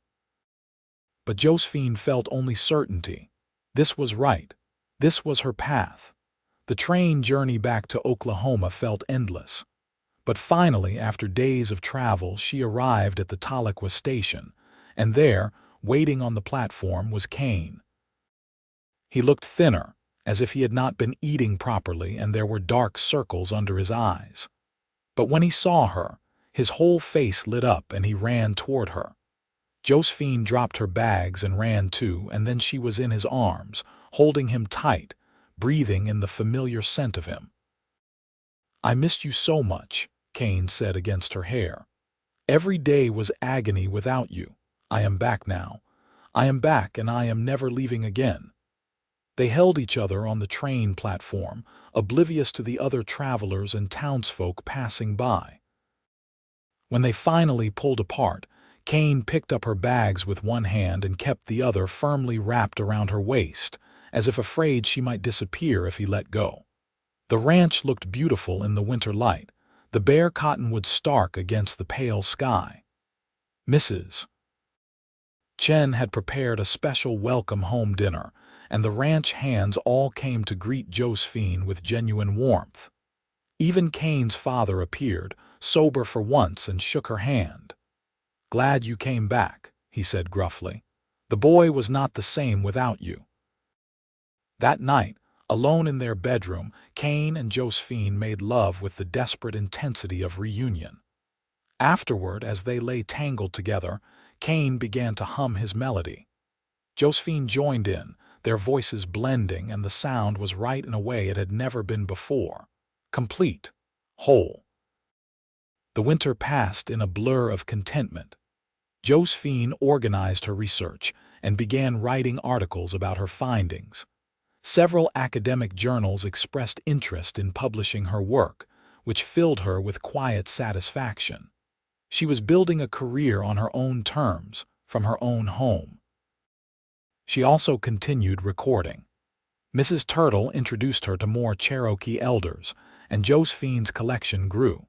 But Josephine felt only certainty. This was right. This was her path. The train journey back to Oklahoma felt endless. But finally, after days of travel, she arrived at the Tahlequah station, and there, waiting on the platform, was Kane. He looked thinner, as if he had not been eating properly, and there were dark circles under his eyes. But when he saw her, his whole face lit up and he ran toward her. Josephine dropped her bags and ran too, and then she was in his arms, holding him tight, breathing in the familiar scent of him. "I missed you so much," Kane said against her hair. "Every day was agony without you. I am back now. I am back, and I am never leaving again." They held each other on the train platform, oblivious to the other travelers and townsfolk passing by. When they finally pulled apart, Kane picked up her bags with one hand and kept the other firmly wrapped around her waist, as if afraid she might disappear if he let go. The ranch looked beautiful in the winter light, the bare cottonwood stark against the pale sky. Mrs. Chen had prepared a special welcome home dinner, and the ranch hands all came to greet Josephine with genuine warmth. Even Kane's father appeared, sober for once, and shook her hand. "Glad you came back," he said gruffly. "The boy was not the same without you." That night, alone in their bedroom, Kane and Josephine made love with the desperate intensity of reunion. Afterward, as they lay tangled together, Kane began to hum his melody. Josephine joined in, their voices blending, and the sound was right in a way it had never been before. Complete. Whole. The winter passed in a blur of contentment. Josephine organized her research and began writing articles about her findings. Several academic journals expressed interest in publishing her work, which filled her with quiet satisfaction. She was building a career on her own terms, from her own home. She also continued recording. Mrs. Turtle introduced her to more Cherokee elders, and Josephine's collection grew.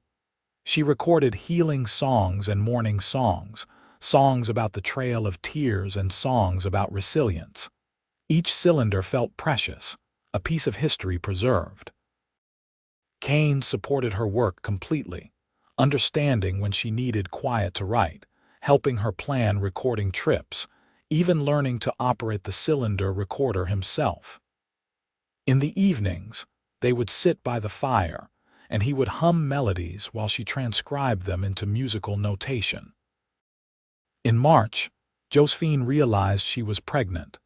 She recorded healing songs and mourning songs, songs about the Trail of Tears and songs about resilience. Each cylinder felt precious, a piece of history preserved. Kane supported her work completely, understanding when she needed quiet to write, helping her plan recording trips, even learning to operate the cylinder recorder himself. In the evenings, they would sit by the fire, and he would hum melodies while she transcribed them into musical notation. In March, Josephine realized she was pregnant.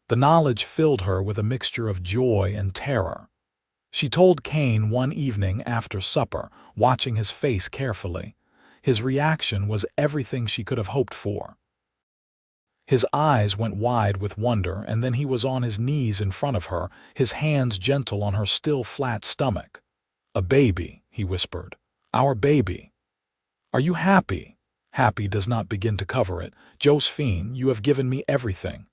The knowledge filled her with a mixture of joy and terror. She told Kane one evening after supper, watching his face carefully. His reaction was everything she could have hoped for. His eyes went wide with wonder, and then he was on his knees in front of her, his hands gentle on her still flat stomach. "A baby," he whispered. "Our baby. Are you happy?" "Happy does not begin to cover it. Josephine, you have given me everything.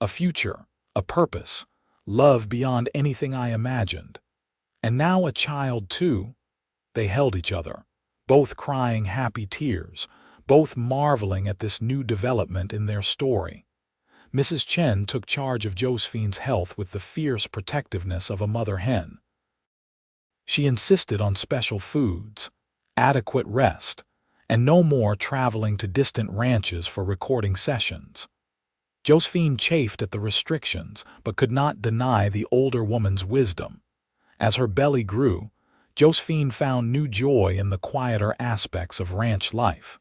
A future, a purpose, love beyond anything I imagined. And now a child too." They held each other, both crying happy tears, both marveling at this new development in their story. Mrs. Chen took charge of Josephine's health with the fierce protectiveness of a mother hen. She insisted on special foods, adequate rest, and no more traveling to distant ranches for recording sessions. Josephine chafed at the restrictions, but could not deny the older woman's wisdom. As her belly grew, Josephine found new joy in the quieter aspects of ranch life.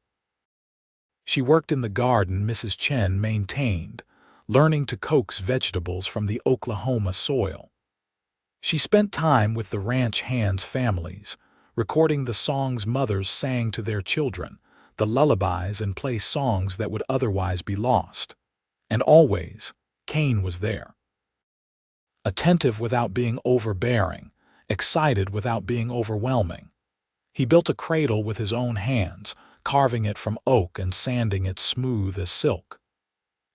She worked in the garden Mrs. Chen maintained, learning to coax vegetables from the Oklahoma soil. She spent time with the ranch hands' families, recording the songs mothers sang to their children, the lullabies and play songs that would otherwise be lost. And always, Kane was there. Attentive without being overbearing, excited without being overwhelming. He built a cradle with his own hands, carving it from oak and sanding it smooth as silk.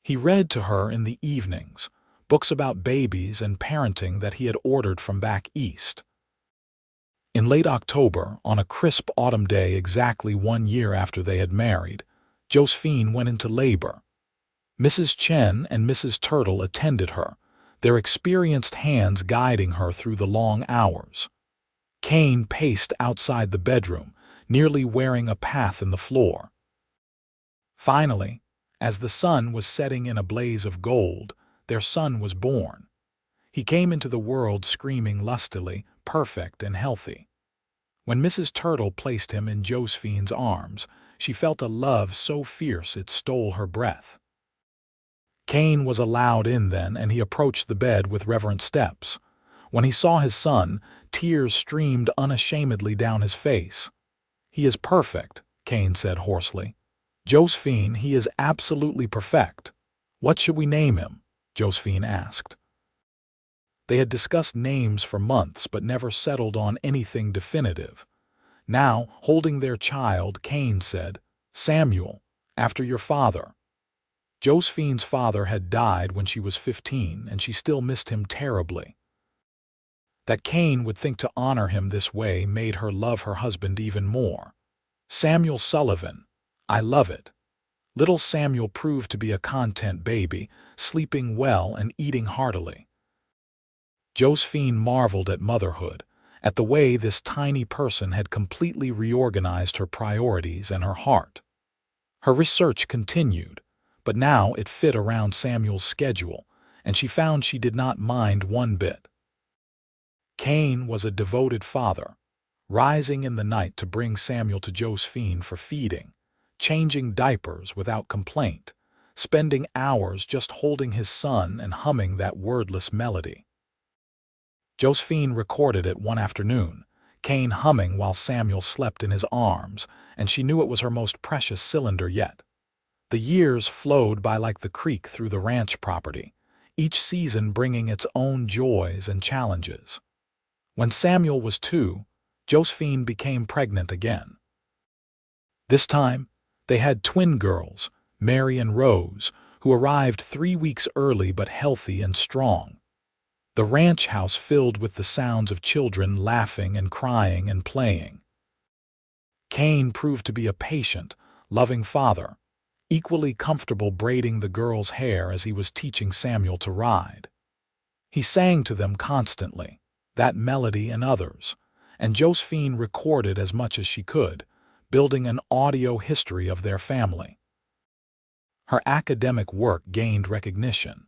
He read to her in the evenings, books about babies and parenting that he had ordered from back east. In late October, on a crisp autumn day exactly 1 year after they had married, Josephine went into labor. Mrs. Chen and Mrs. Turtle attended her, their experienced hands guiding her through the long hours. Kane paced outside the bedroom, nearly wearing a path in the floor. Finally, as the sun was setting in a blaze of gold, their son was born. He came into the world screaming lustily, perfect and healthy. When Mrs. Turtle placed him in Josephine's arms, she felt a love so fierce it stole her breath. Kane was allowed in then, and he approached the bed with reverent steps. When he saw his son, tears streamed unashamedly down his face. "He is perfect," Kane said hoarsely. "Josephine, he is absolutely perfect." "What should we name him?" Josephine asked. They had discussed names for months but never settled on anything definitive. Now, holding their child, Kane said, "Samuel, after your father." Josephine's father had died when she was 15, and she still missed him terribly. That Kane would think to honor him this way made her love her husband even more. "Samuel Sullivan. I love it." Little Samuel proved to be a content baby, sleeping well and eating heartily. Josephine marveled at motherhood, at the way this tiny person had completely reorganized her priorities and her heart. Her research continued, but now it fit around Samuel's schedule, and she found she did not mind one bit. Kane was a devoted father, rising in the night to bring Samuel to Josephine for feeding, changing diapers without complaint, spending hours just holding his son and humming that wordless melody. Josephine recorded it one afternoon, Kane humming while Samuel slept in his arms, and she knew it was her most precious cylinder yet. The years flowed by like the creek through the ranch property, each season bringing its own joys and challenges. When Samuel was 2, Josephine became pregnant again. This time, they had twin girls, Mary and Rose, who arrived 3 weeks early but healthy and strong. The ranch house filled with the sounds of children laughing and crying and playing. Kane proved to be a patient, loving father, equally comfortable braiding the girls' hair as he was teaching Samuel to ride. He sang to them constantly, that melody and others, and Josephine recorded as much as she could, building an audio history of their family. Her academic work gained recognition.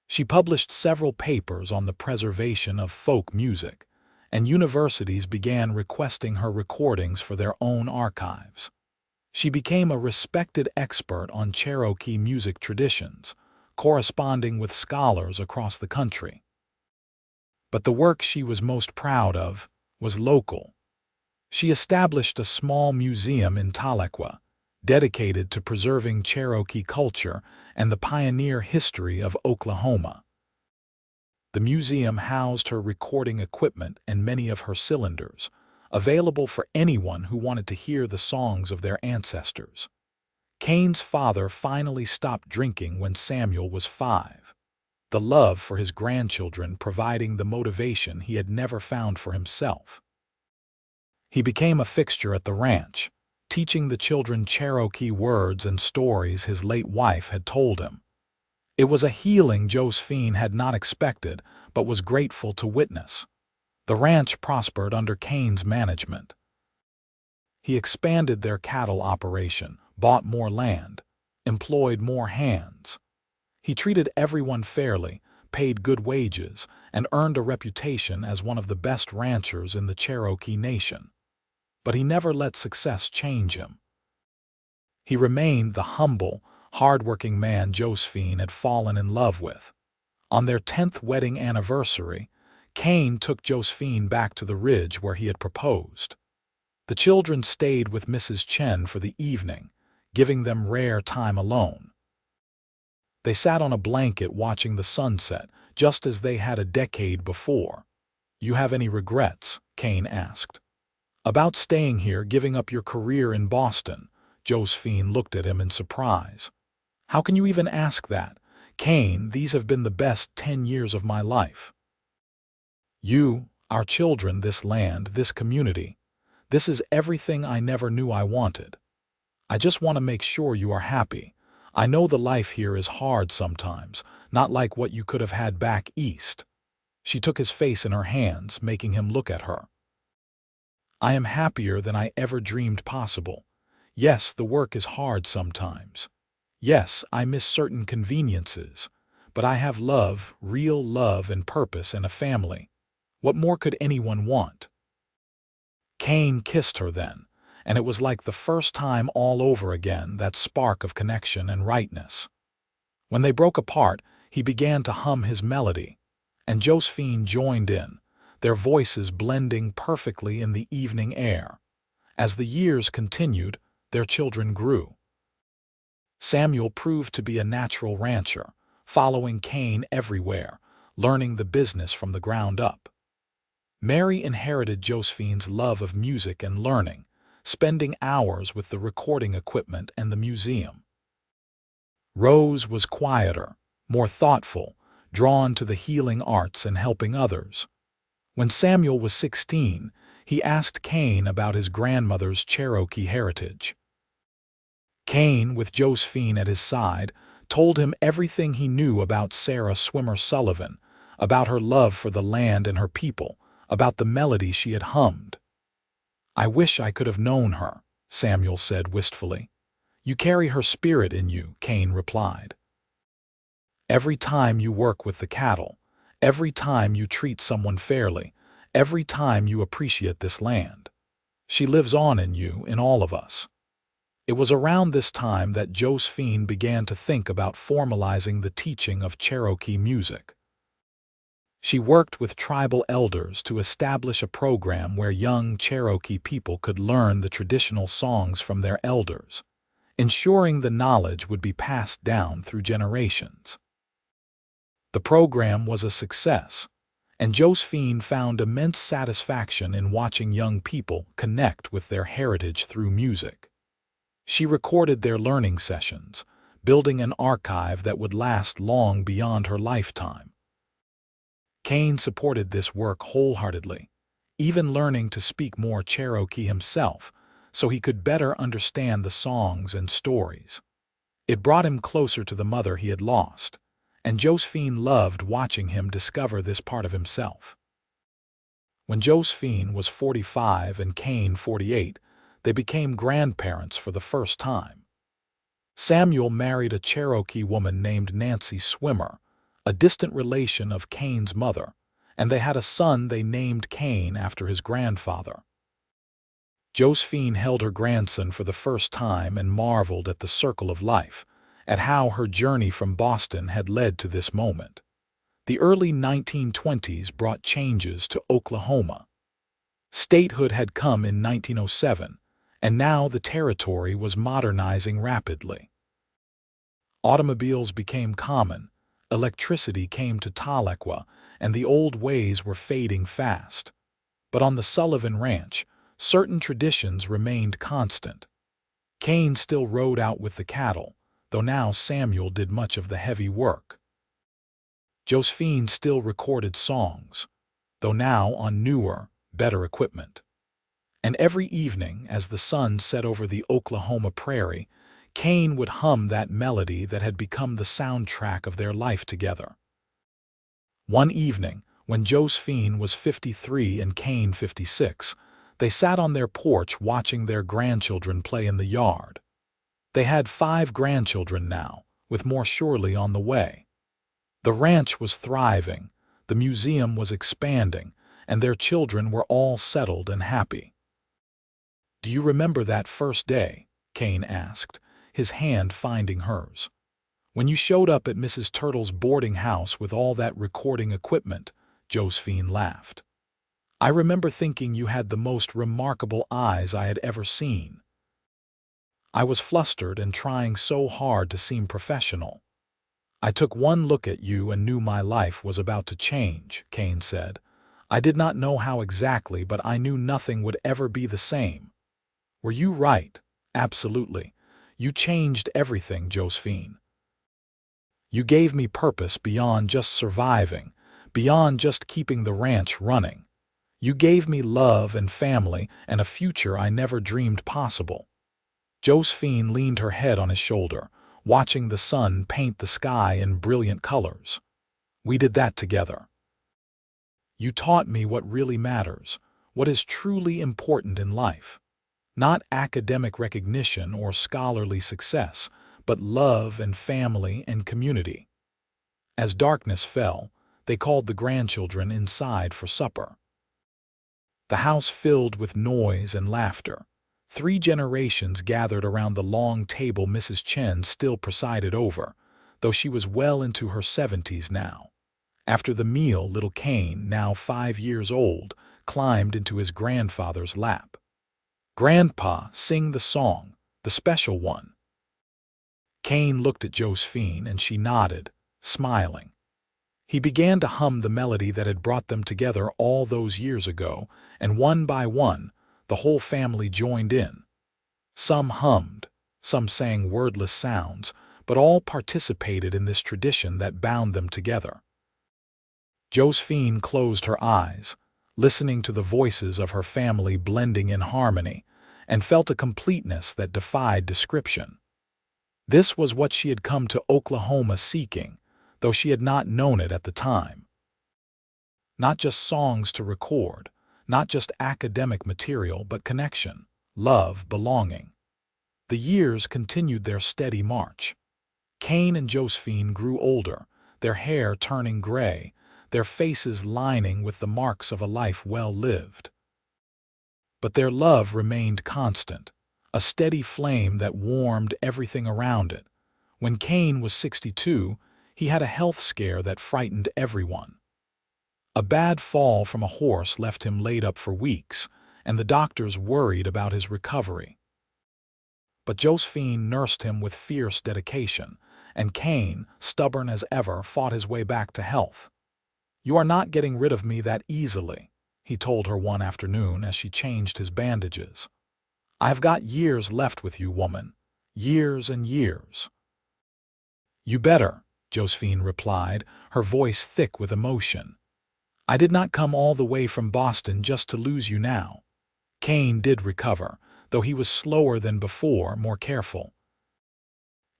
She published several papers on the preservation of folk music, and universities began requesting her recordings for their own archives. She became a respected expert on Cherokee music traditions, corresponding with scholars across the country. But the work she was most proud of was local. She established a small museum in Tahlequah, dedicated to preserving Cherokee culture and the pioneer history of Oklahoma. The museum housed her recording equipment and many of her cylinders, available for anyone who wanted to hear the songs of their ancestors. Kane's father finally stopped drinking when Samuel was 5, the love for his grandchildren providing the motivation he had never found for himself. He became a fixture at the ranch, teaching the children Cherokee words and stories his late wife had told him. It was a healing Josephine had not expected, but was grateful to witness. The ranch prospered under Kane's management. He expanded their cattle operation, bought more land, employed more hands. He treated everyone fairly, paid good wages, and earned a reputation as one of the best ranchers in the Cherokee Nation. But he never let success change him. He remained the humble, hard-working man Josephine had fallen in love with. On their 10th wedding anniversary, Kane took Josephine back to the ridge where he had proposed. The children stayed with Mrs. Chen for the evening, giving them rare time alone. They sat on a blanket watching the sunset, just as they had a decade before. "You have any regrets?" Kane asked. "About staying here, giving up your career in Boston?" Josephine looked at him in surprise. "How can you even ask that? Kane, these have been the best 10 years of my life. You, our children, this land, this community, this is everything I never knew I wanted. I just want to make sure you are happy. I know the life here is hard sometimes, not like what you could have had back east." She took his face in her hands, making him look at her. "I am happier than I ever dreamed possible. Yes, the work is hard sometimes. Yes, I miss certain conveniences. But I have love, real love and purpose and a family. What more could anyone want?" Kane kissed her then, and it was like the first time all over again, that spark of connection and rightness. When they broke apart, he began to hum his melody, and Josephine joined in, their voices blending perfectly in the evening air. As the years continued, their children grew. Samuel proved to be a natural rancher, following Kane everywhere, learning the business from the ground up. Mary inherited Josephine's love of music and learning, spending hours with the recording equipment and the museum. Rose was quieter, more thoughtful, drawn to the healing arts and helping others. When Samuel was 16, he asked Kane about his grandmother's Cherokee heritage. Kane, with Josephine at his side, told him everything he knew about Sarah Swimmer Sullivan, about her love for the land and her people, about the melody she had hummed. "I wish I could have known her," Samuel said wistfully. "You carry her spirit in you," Kane replied. "Every time you work with the cattle, every time you treat someone fairly, every time you appreciate this land. She lives on in you, in all of us." It was around this time that Josephine began to think about formalizing the teaching of Cherokee music. She worked with tribal elders to establish a program where young Cherokee people could learn the traditional songs from their elders, ensuring the knowledge would be passed down through generations. The program was a success, and Josephine found immense satisfaction in watching young people connect with their heritage through music. She recorded their learning sessions, building an archive that would last long beyond her lifetime. Kane supported this work wholeheartedly, even learning to speak more Cherokee himself so he could better understand the songs and stories. It brought him closer to the mother he had lost, and Josephine loved watching him discover this part of himself. When Josephine was 45 and Kane 48, they became grandparents for the first time. Samuel married a Cherokee woman named Nancy Swimmer, a distant relation of Kane's mother, and they had a son they named Kane after his grandfather. Josephine held her grandson for the first time and marveled at the circle of life, at how her journey from Boston had led to this moment. The early 1920s brought changes to Oklahoma. Statehood had come in 1907, and now the territory was modernizing rapidly. Automobiles became common, electricity came to Tahlequah, and the old ways were fading fast. But on the Sullivan Ranch, certain traditions remained constant. Kane still rode out with the cattle, though now Samuel did much of the heavy work. Josephine still recorded songs, though now on newer, better equipment. And every evening, as the sun set over the Oklahoma prairie, Kane would hum that melody that had become the soundtrack of their life together. One evening, when Josephine was 53 and Kane 56, they sat on their porch watching their grandchildren play in the yard. They had 5 grandchildren now, with more surely on the way. The ranch was thriving, the museum was expanding, and their children were all settled and happy. "Do you remember that first day?" Kane asked, his hand finding hers. "When you showed up at Mrs. Turtle's boarding house with all that recording equipment," Josephine laughed. "I remember thinking you had the most remarkable eyes I had ever seen. I was flustered and trying so hard to seem professional. I took one look at you and knew my life was about to change," Kane said. "I did not know how exactly, but I knew nothing would ever be the same." "Were you right?" "Absolutely. You changed everything, Josephine. You gave me purpose beyond just surviving, beyond just keeping the ranch running. You gave me love and family and a future I never dreamed possible." Josephine leaned her head on his shoulder, watching the sun paint the sky in brilliant colors. "We did that together. You taught me what really matters, what is truly important in life. Not academic recognition or scholarly success, but love and family and community." As darkness fell, they called the grandchildren inside for supper. The house filled with noise and laughter. 3 generations gathered around the long table Mrs. Chen still presided over, though she was well into her 70s now. After the meal, little Kane, now 5 years old, climbed into his grandfather's lap. "Grandpa, sing the song, the special one." Kane looked at Josephine and she nodded, smiling. He began to hum the melody that had brought them together all those years ago, and one by one, the whole family joined in. Some hummed, some sang wordless sounds, but all participated in this tradition that bound them together. Josephine closed her eyes, listening to the voices of her family blending in harmony, and felt a completeness that defied description. This was what she had come to Oklahoma seeking, though she had not known it at the time. Not just songs to record, not just academic material, but connection, love, belonging. The years continued their steady march. Kane and Josephine grew older, their hair turning gray, their faces lining with the marks of a life well lived. But their love remained constant, a steady flame that warmed everything around it. When Kane was 62, he had a health scare that frightened everyone. A bad fall from a horse left him laid up for weeks, and the doctors worried about his recovery. But Josephine nursed him with fierce dedication, and Kane, stubborn as ever, fought his way back to health. "You are not getting rid of me that easily," he told her one afternoon as she changed his bandages. "I've got years left with you, woman. Years and years." "You better," Josephine replied, her voice thick with emotion. "I did not come all the way from Boston just to lose you now." Kane did recover, though he was slower than before, more careful.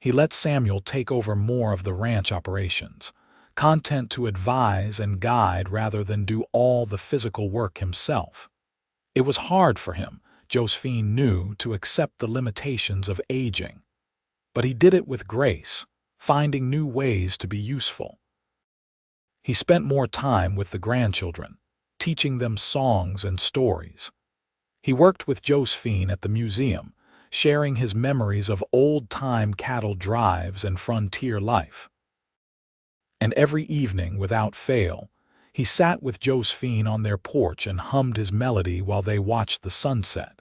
He let Samuel take over more of the ranch operations, content to advise and guide rather than do all the physical work himself. It was hard for him, Josephine knew, to accept the limitations of aging. But he did it with grace, finding new ways to be useful. He spent more time with the grandchildren, teaching them songs and stories. He worked with Josephine at the museum, sharing his memories of old-time cattle drives and frontier life. And every evening, without fail, he sat with Josephine on their porch and hummed his melody while they watched the sunset.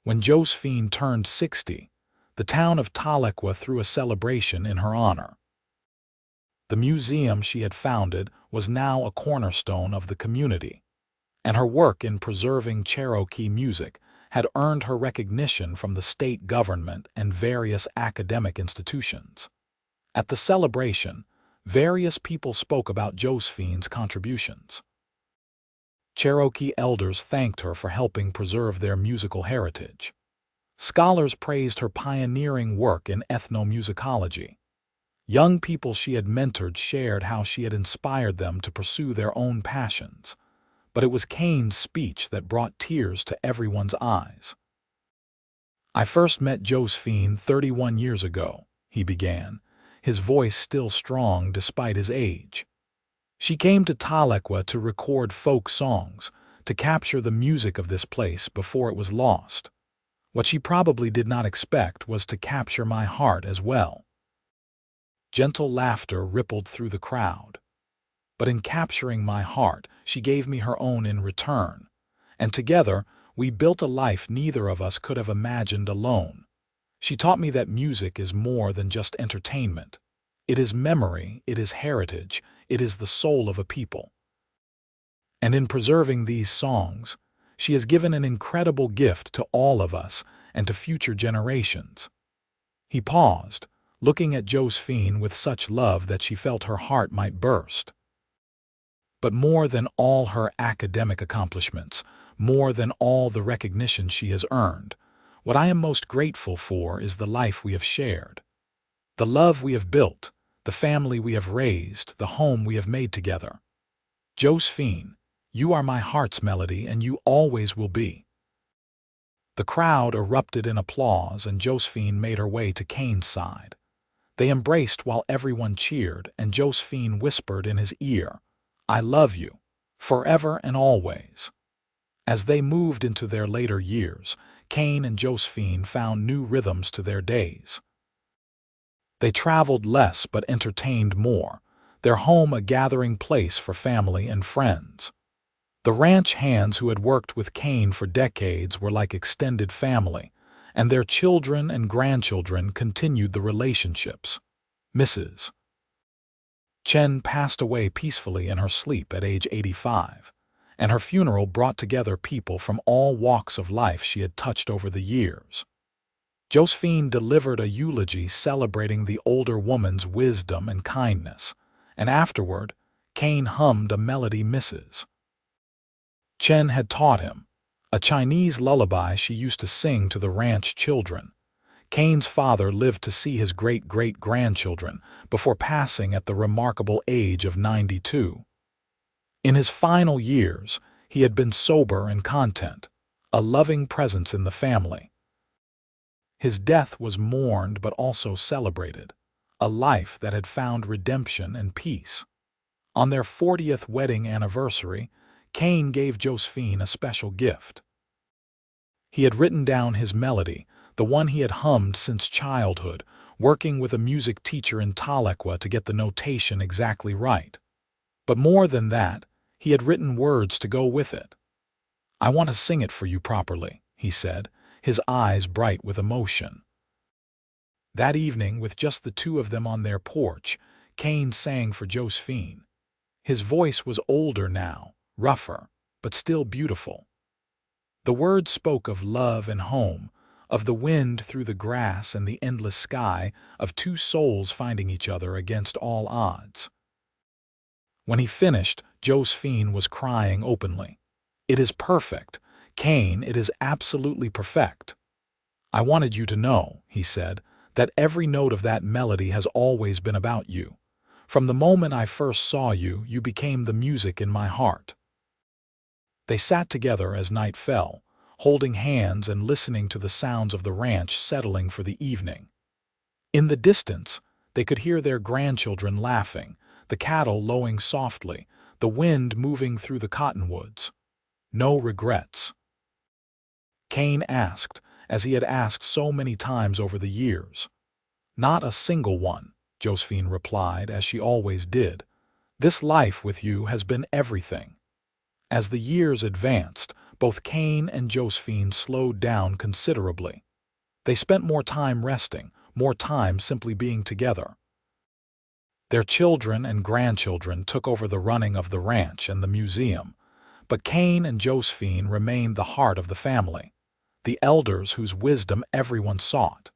When Josephine turned 60, the town of Tahlequah threw a celebration in her honor. The museum she had founded was now a cornerstone of the community, and her work in preserving Cherokee music had earned her recognition from the state government and various academic institutions. At the celebration, various people spoke about Josephine's contributions. Cherokee elders thanked her for helping preserve their musical heritage. Scholars praised her pioneering work in ethnomusicology. Young people she had mentored shared how she had inspired them to pursue their own passions. But it was Kane's speech that brought tears to everyone's eyes. "I first met Josephine 31 years ago," he began, his voice still strong despite his age. "She came to Tahlequah to record folk songs, to capture the music of this place before it was lost. What she probably did not expect was to capture my heart as well." Gentle laughter rippled through the crowd. "But in capturing my heart, she gave me her own in return, and together we built a life neither of us could have imagined alone. She taught me that music is more than just entertainment. It is memory, it is heritage, it is the soul of a people. And in preserving these songs, she has given an incredible gift to all of us and to future generations." He paused, looking at Josephine with such love that she felt her heart might burst. "But more than all her academic accomplishments, more than all the recognition she has earned, what I am most grateful for is the life we have shared. The love we have built, the family we have raised, the home we have made together. Josephine, you are my heart's melody and you always will be." The crowd erupted in applause and Josephine made her way to Kane's side. They embraced while everyone cheered, and Josephine whispered in his ear, "I love you, forever and always." As they moved into their later years, Kane and Josephine found new rhythms to their days. They traveled less but entertained more, their home a gathering place for family and friends. The ranch hands who had worked with Kane for decades were like extended family, and their children and grandchildren continued the relationships. Mrs. Chen passed away peacefully in her sleep at age 85, and her funeral brought together people from all walks of life she had touched over the years. Josephine delivered a eulogy celebrating the older woman's wisdom and kindness, and afterward, Kane hummed a melody Mrs. Chen had taught him, a Chinese lullaby she used to sing to the ranch children. Kane's father lived to see his great-great-grandchildren before passing at the remarkable age of 92. In his final years, he had been sober and content, a loving presence in the family. His death was mourned but also celebrated, a life that had found redemption and peace. On their 40th wedding anniversary, Kane gave Josephine a special gift. He had written down his melody, the one he had hummed since childhood, working with a music teacher in Tahlequah to get the notation exactly right. But more than that, he had written words to go with it. "I want to sing it for you properly," he said, his eyes bright with emotion. That evening, with just the two of them on their porch, Kane sang for Josephine. His voice was older now, rougher, but still beautiful. The words spoke of love and home, of the wind through the grass and the endless sky, of two souls finding each other against all odds. When he finished, Josephine was crying openly. "It is perfect. Kane, it is absolutely perfect. I wanted you to know," he said, "that every note of that melody has always been about you. From the moment I first saw you, you became the music in my heart." They sat together as night fell, holding hands and listening to the sounds of the ranch settling for the evening. In the distance, they could hear their grandchildren laughing, the cattle lowing softly, the wind moving through the cottonwoods. No regrets. Kane asked, as he had asked so many times over the years. "Not a single one," Josephine replied, as she always did. "This life with you has been everything." As the years advanced, both Kane and Josephine slowed down considerably. They spent more time resting, more time simply being together. Their children and grandchildren took over the running of the ranch and the museum, but Kane and Josephine remained the heart of the family, the elders whose wisdom everyone sought.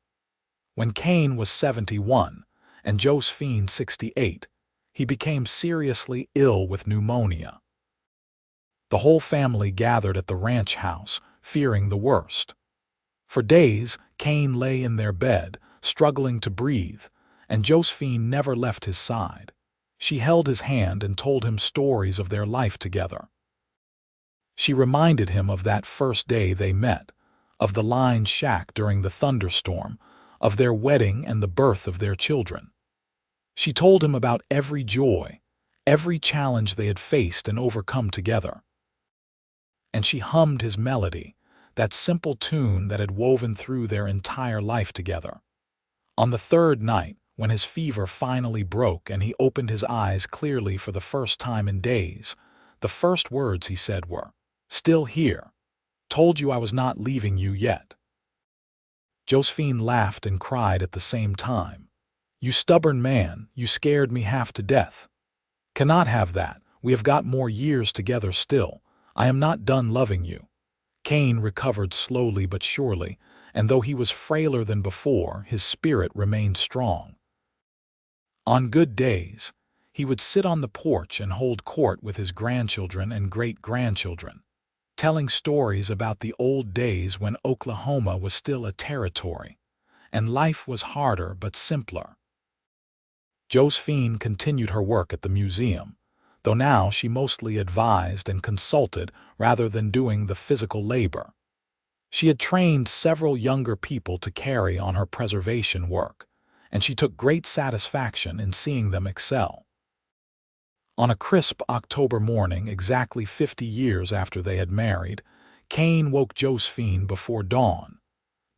When Kane was 71 and Josephine 68, he became seriously ill with pneumonia. The whole family gathered at the ranch house, fearing the worst. For days, Kane lay in their bed, struggling to breathe, and Josephine never left his side. She held his hand and told him stories of their life together. She reminded him of that first day they met, of the lined shack during the thunderstorm, of their wedding and the birth of their children. She told him about every joy, every challenge they had faced and overcome together. And she hummed his melody, that simple tune that had woven through their entire life together. On the third night, when his fever finally broke and he opened his eyes clearly for the first time in days, the first words he said were, "Still here. Told you I was not leaving you yet." Josephine laughed and cried at the same time. "You stubborn man, you scared me half to death. Cannot have that. We have got more years together still. I am not done loving you." Kane recovered slowly but surely, and though he was frailer than before, his spirit remained strong. On good days, he would sit on the porch and hold court with his grandchildren and great-grandchildren, telling stories about the old days when Oklahoma was still a territory, and life was harder but simpler. Josephine continued her work at the museum, though now she mostly advised and consulted rather than doing the physical labor. She had trained several younger people to carry on her preservation work, and she took great satisfaction in seeing them excel. On a crisp October morning, exactly 50 years after they had married, Kane woke Josephine before dawn.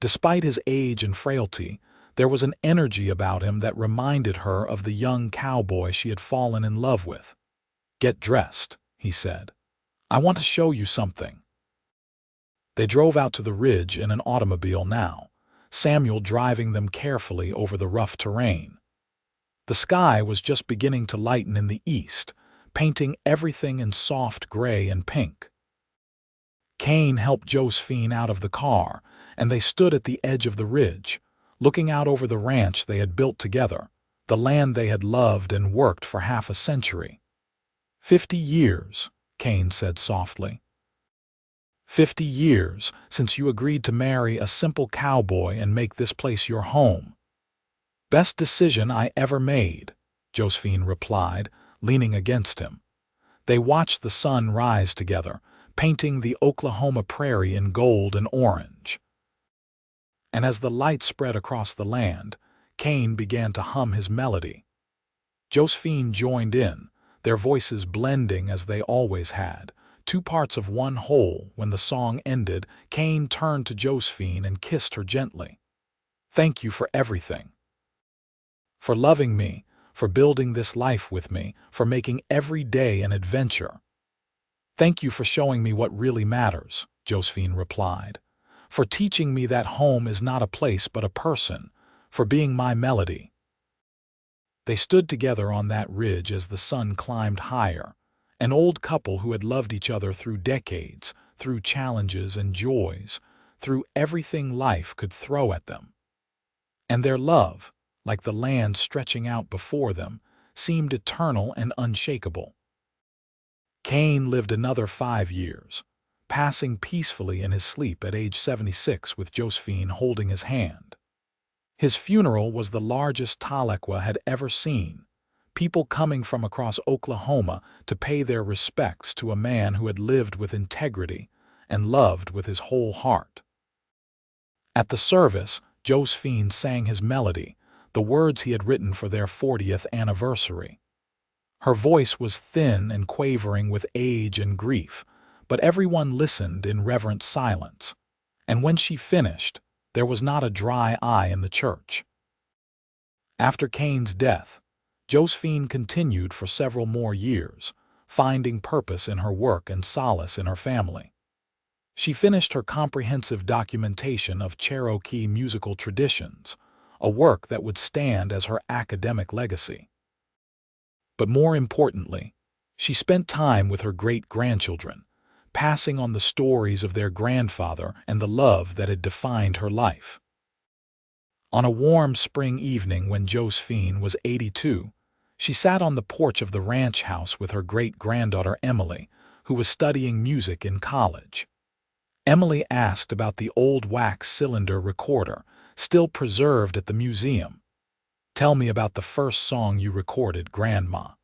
Despite his age and frailty, there was an energy about him that reminded her of the young cowboy she had fallen in love with. "Get dressed," he said. "I want to show you something." They drove out to the ridge in an automobile now, Samuel driving them carefully over the rough terrain. The sky was just beginning to lighten in the east, painting everything in soft gray and pink. Kane helped Josephine out of the car, and they stood at the edge of the ridge, looking out over the ranch they had built together, the land they had loved and worked for half a century. 50 years, Kane said softly. 50 years since you agreed to marry a simple cowboy and make this place your home." "Best decision I ever made," Josephine replied, leaning against him. They watched the sun rise together, painting the Oklahoma prairie in gold and orange. And as the light spread across the land, Kane began to hum his melody. Josephine joined in, their voices blending as they always had, two parts of one whole. When the song ended, Kane turned to Josephine and kissed her gently. "Thank you for everything. For loving me, for building this life with me, for making every day an adventure." "Thank you for showing me what really matters," Josephine replied. "For teaching me that home is not a place but a person, for being my melody." They stood together on that ridge as the sun climbed higher, an old couple who had loved each other through decades, through challenges and joys, through everything life could throw at them. And their love, like the land stretching out before them, seemed eternal and unshakable. Kane lived another 5 years, passing peacefully in his sleep at age 76 with Josephine holding his hand. His funeral was the largest Tahlequah had ever seen, people coming from across Oklahoma to pay their respects to a man who had lived with integrity and loved with his whole heart. At the service, Josephine sang his melody, the words he had written for their 40th anniversary. Her voice was thin and quavering with age and grief, but everyone listened in reverent silence, and when she finished, there was not a dry eye in the church. After Kane's death, Josephine continued for several more years, finding purpose in her work and solace in her family. She finished her comprehensive documentation of Cherokee musical traditions, a work that would stand as her academic legacy. But more importantly, she spent time with her great-grandchildren, passing on the stories of their grandfather and the love that had defined her life. On a warm spring evening when Josephine was 82, she sat on the porch of the ranch house with her great-granddaughter Emily, who was studying music in college. Emily asked about the old wax cylinder recorder, still preserved at the museum. "Tell me about the first song you recorded, Grandma."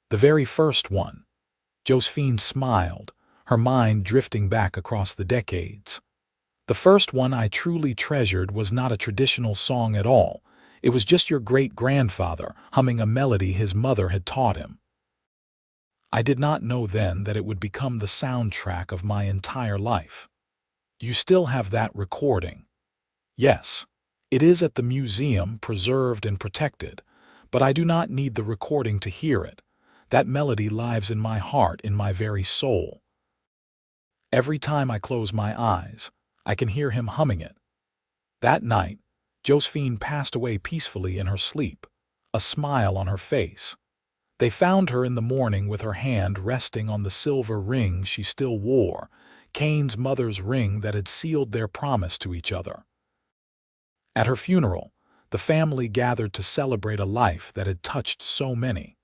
"The very first one." Josephine smiled, her mind drifting back across the decades. "The first one I truly treasured was not a traditional song at all. It was just your great-grandfather humming a melody his mother had taught him. I did not know then that it would become the soundtrack of my entire life." "You still have that recording?" "Yes. It is at the museum, preserved and protected, but I do not need the recording to hear it. That melody lives in my heart, in my very soul. Every time I close my eyes, I can hear him humming it." That night, Josephine passed away peacefully in her sleep, a smile on her face. They found her in the morning with her hand resting on the silver ring she still wore, Kane's mother's ring that had sealed their promise to each other. At her funeral, the family gathered to celebrate a life that had touched so many.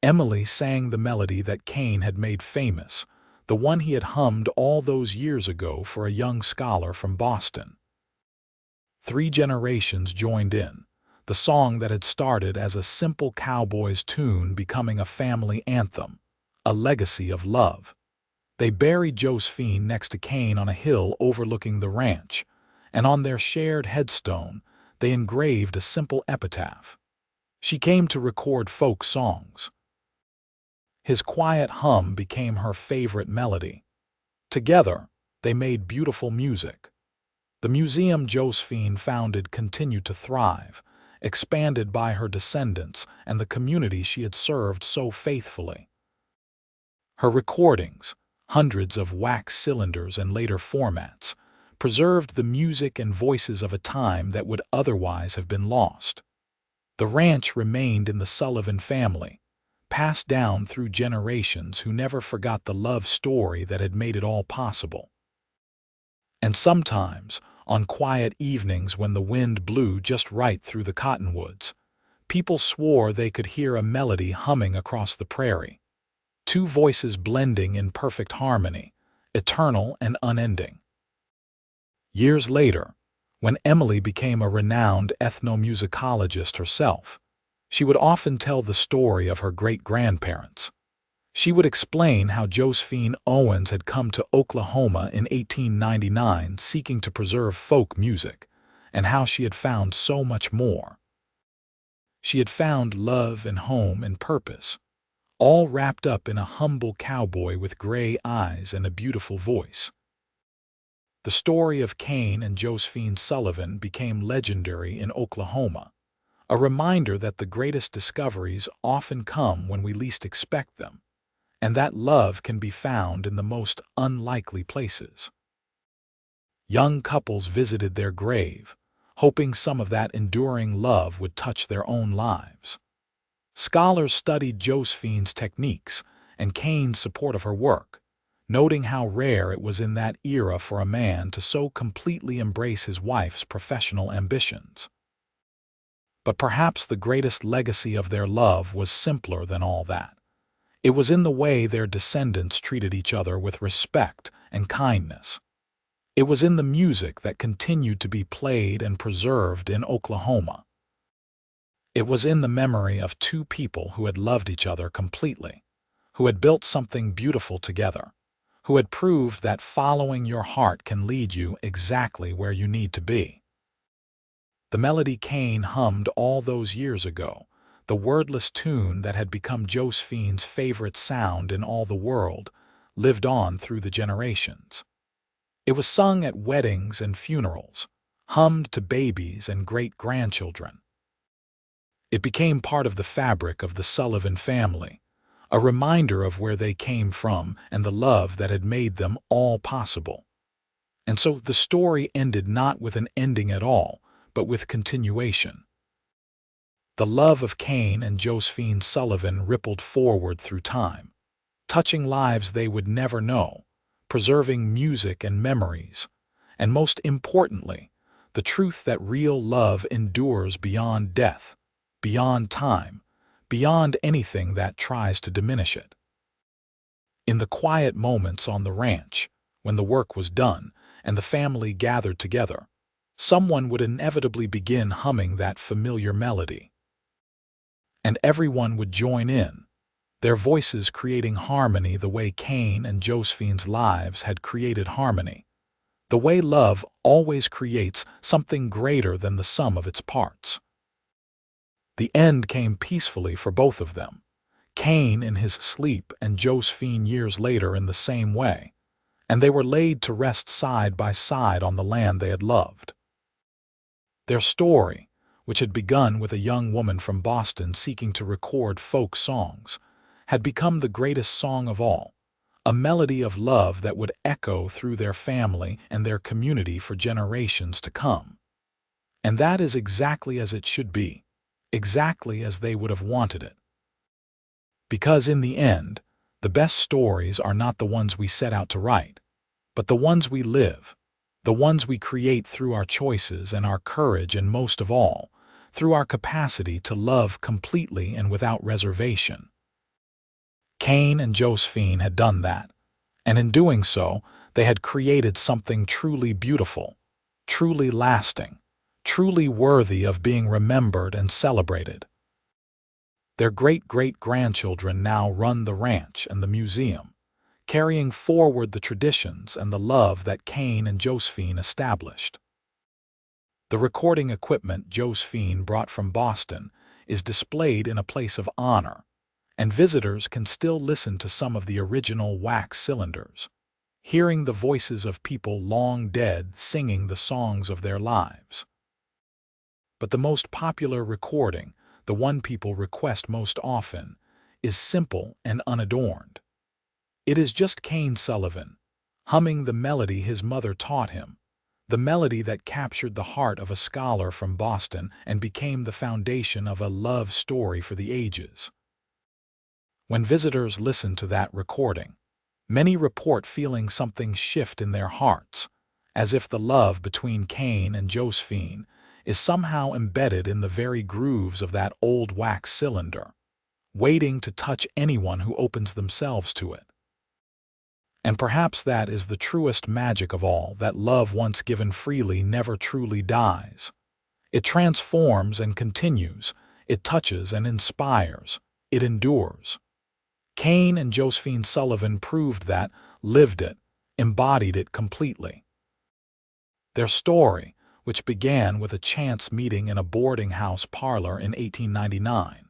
Emily sang the melody that Kane had made famous, the one he had hummed all those years ago for a young scholar from Boston. 3 generations joined in, the song that had started as a simple cowboy's tune becoming a family anthem, a legacy of love. They buried Josephine next to Kane on a hill overlooking the ranch, and on their shared headstone, they engraved a simple epitaph. "She came to record folk songs." His quiet hum became her favorite melody. Together, they made beautiful music. The museum Josephine founded continued to thrive, expanded by her descendants and the community she had served so faithfully. Her recordings, hundreds of wax cylinders and later formats, preserved the music and voices of a time that would otherwise have been lost. The ranch remained in the Sullivan family, passed down through generations who never forgot the love story that had made it all possible. And sometimes, on quiet evenings when the wind blew just right through the cottonwoods, people swore they could hear a melody humming across the prairie. 2 voices blending in perfect harmony, eternal and unending. Years later, when Emily became a renowned ethnomusicologist herself, she would often tell the story of her great-grandparents. She would explain how Josephine Owens had come to Oklahoma in 1899 seeking to preserve folk music, and how she had found so much more. She had found love and home and purpose, all wrapped up in a humble cowboy with gray eyes and a beautiful voice. The story of Kane and Josephine Sullivan became legendary in Oklahoma, a reminder that the greatest discoveries often come when we least expect them, and that love can be found in the most unlikely places. Young couples visited their grave, hoping some of that enduring love would touch their own lives. Scholars studied Josephine's techniques and Kane's support of her work, noting how rare it was in that era for a man to so completely embrace his wife's professional ambitions. But perhaps the greatest legacy of their love was simpler than all that. It was in the way their descendants treated each other with respect and kindness. It was in the music that continued to be played and preserved in Oklahoma. It was in the memory of two people who had loved each other completely, who had built something beautiful together, who had proved that following your heart can lead you exactly where you need to be. The melody Kane hummed all those years ago, the wordless tune that had become Josephine's favorite sound in all the world, lived on through the generations. It was sung at weddings and funerals, hummed to babies and great-grandchildren. It became part of the fabric of the Sullivan family, a reminder of where they came from and the love that had made them all possible. And so the story ended not with an ending at all, but with continuation. The love of Kane and Josephine Sullivan rippled forward through time, touching lives they would never know, preserving music and memories, and most importantly, the truth that real love endures beyond death, beyond time, beyond anything that tries to diminish it. In the quiet moments on the ranch, when the work was done and the family gathered together, someone would inevitably begin humming that familiar melody. And everyone would join in, their voices creating harmony the way Kane and Josephine's lives had created harmony, the way love always creates something greater than the sum of its parts. The end came peacefully for both of them, Kane in his sleep and Josephine years later in the same way, and they were laid to rest side by side on the land they had loved. Their story, which had begun with a young woman from Boston seeking to record folk songs, had become the greatest song of all, a melody of love that would echo through their family and their community for generations to come. And that is exactly as it should be, exactly as they would have wanted it. Because in the end, the best stories are not the ones we set out to write, but the ones we live, the ones we create through our choices and our courage, and most of all, through our capacity to love completely and without reservation. Kane and Josephine had done that, and in doing so, they had created something truly beautiful, truly lasting, truly worthy of being remembered and celebrated. Their great-great-grandchildren now run the ranch and the museum, carrying forward the traditions and the love that Kane and Josephine established. The recording equipment Josephine brought from Boston is displayed in a place of honor, and visitors can still listen to some of the original wax cylinders, hearing the voices of people long dead singing the songs of their lives. But the most popular recording, the one people request most often, is simple and unadorned. It is just Kane Sullivan, humming the melody his mother taught him, the melody that captured the heart of a scholar from Boston and became the foundation of a love story for the ages. When visitors listen to that recording, many report feeling something shift in their hearts, as if the love between Kane and Josephine is somehow embedded in the very grooves of that old wax cylinder, waiting to touch anyone who opens themselves to it. And perhaps that is the truest magic of all, that love once given freely never truly dies. It transforms and continues, it touches and inspires, it endures. Kane and Josephine Sullivan proved that, lived it, embodied it completely. Their story, which began with a chance meeting in a boarding house parlor in 1899,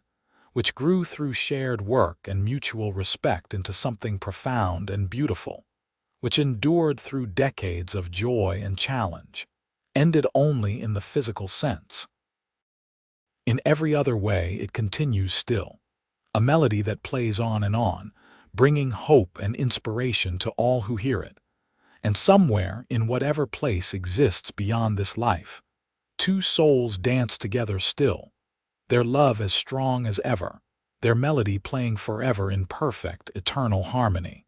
which grew through shared work and mutual respect into something profound and beautiful, which endured through decades of joy and challenge, ended only in the physical sense. In every other way, it continues still, a melody that plays on, bringing hope and inspiration to all who hear it. And somewhere, in whatever place exists beyond this life, two souls dance together still, their love as strong as ever, their melody playing forever in perfect, eternal harmony.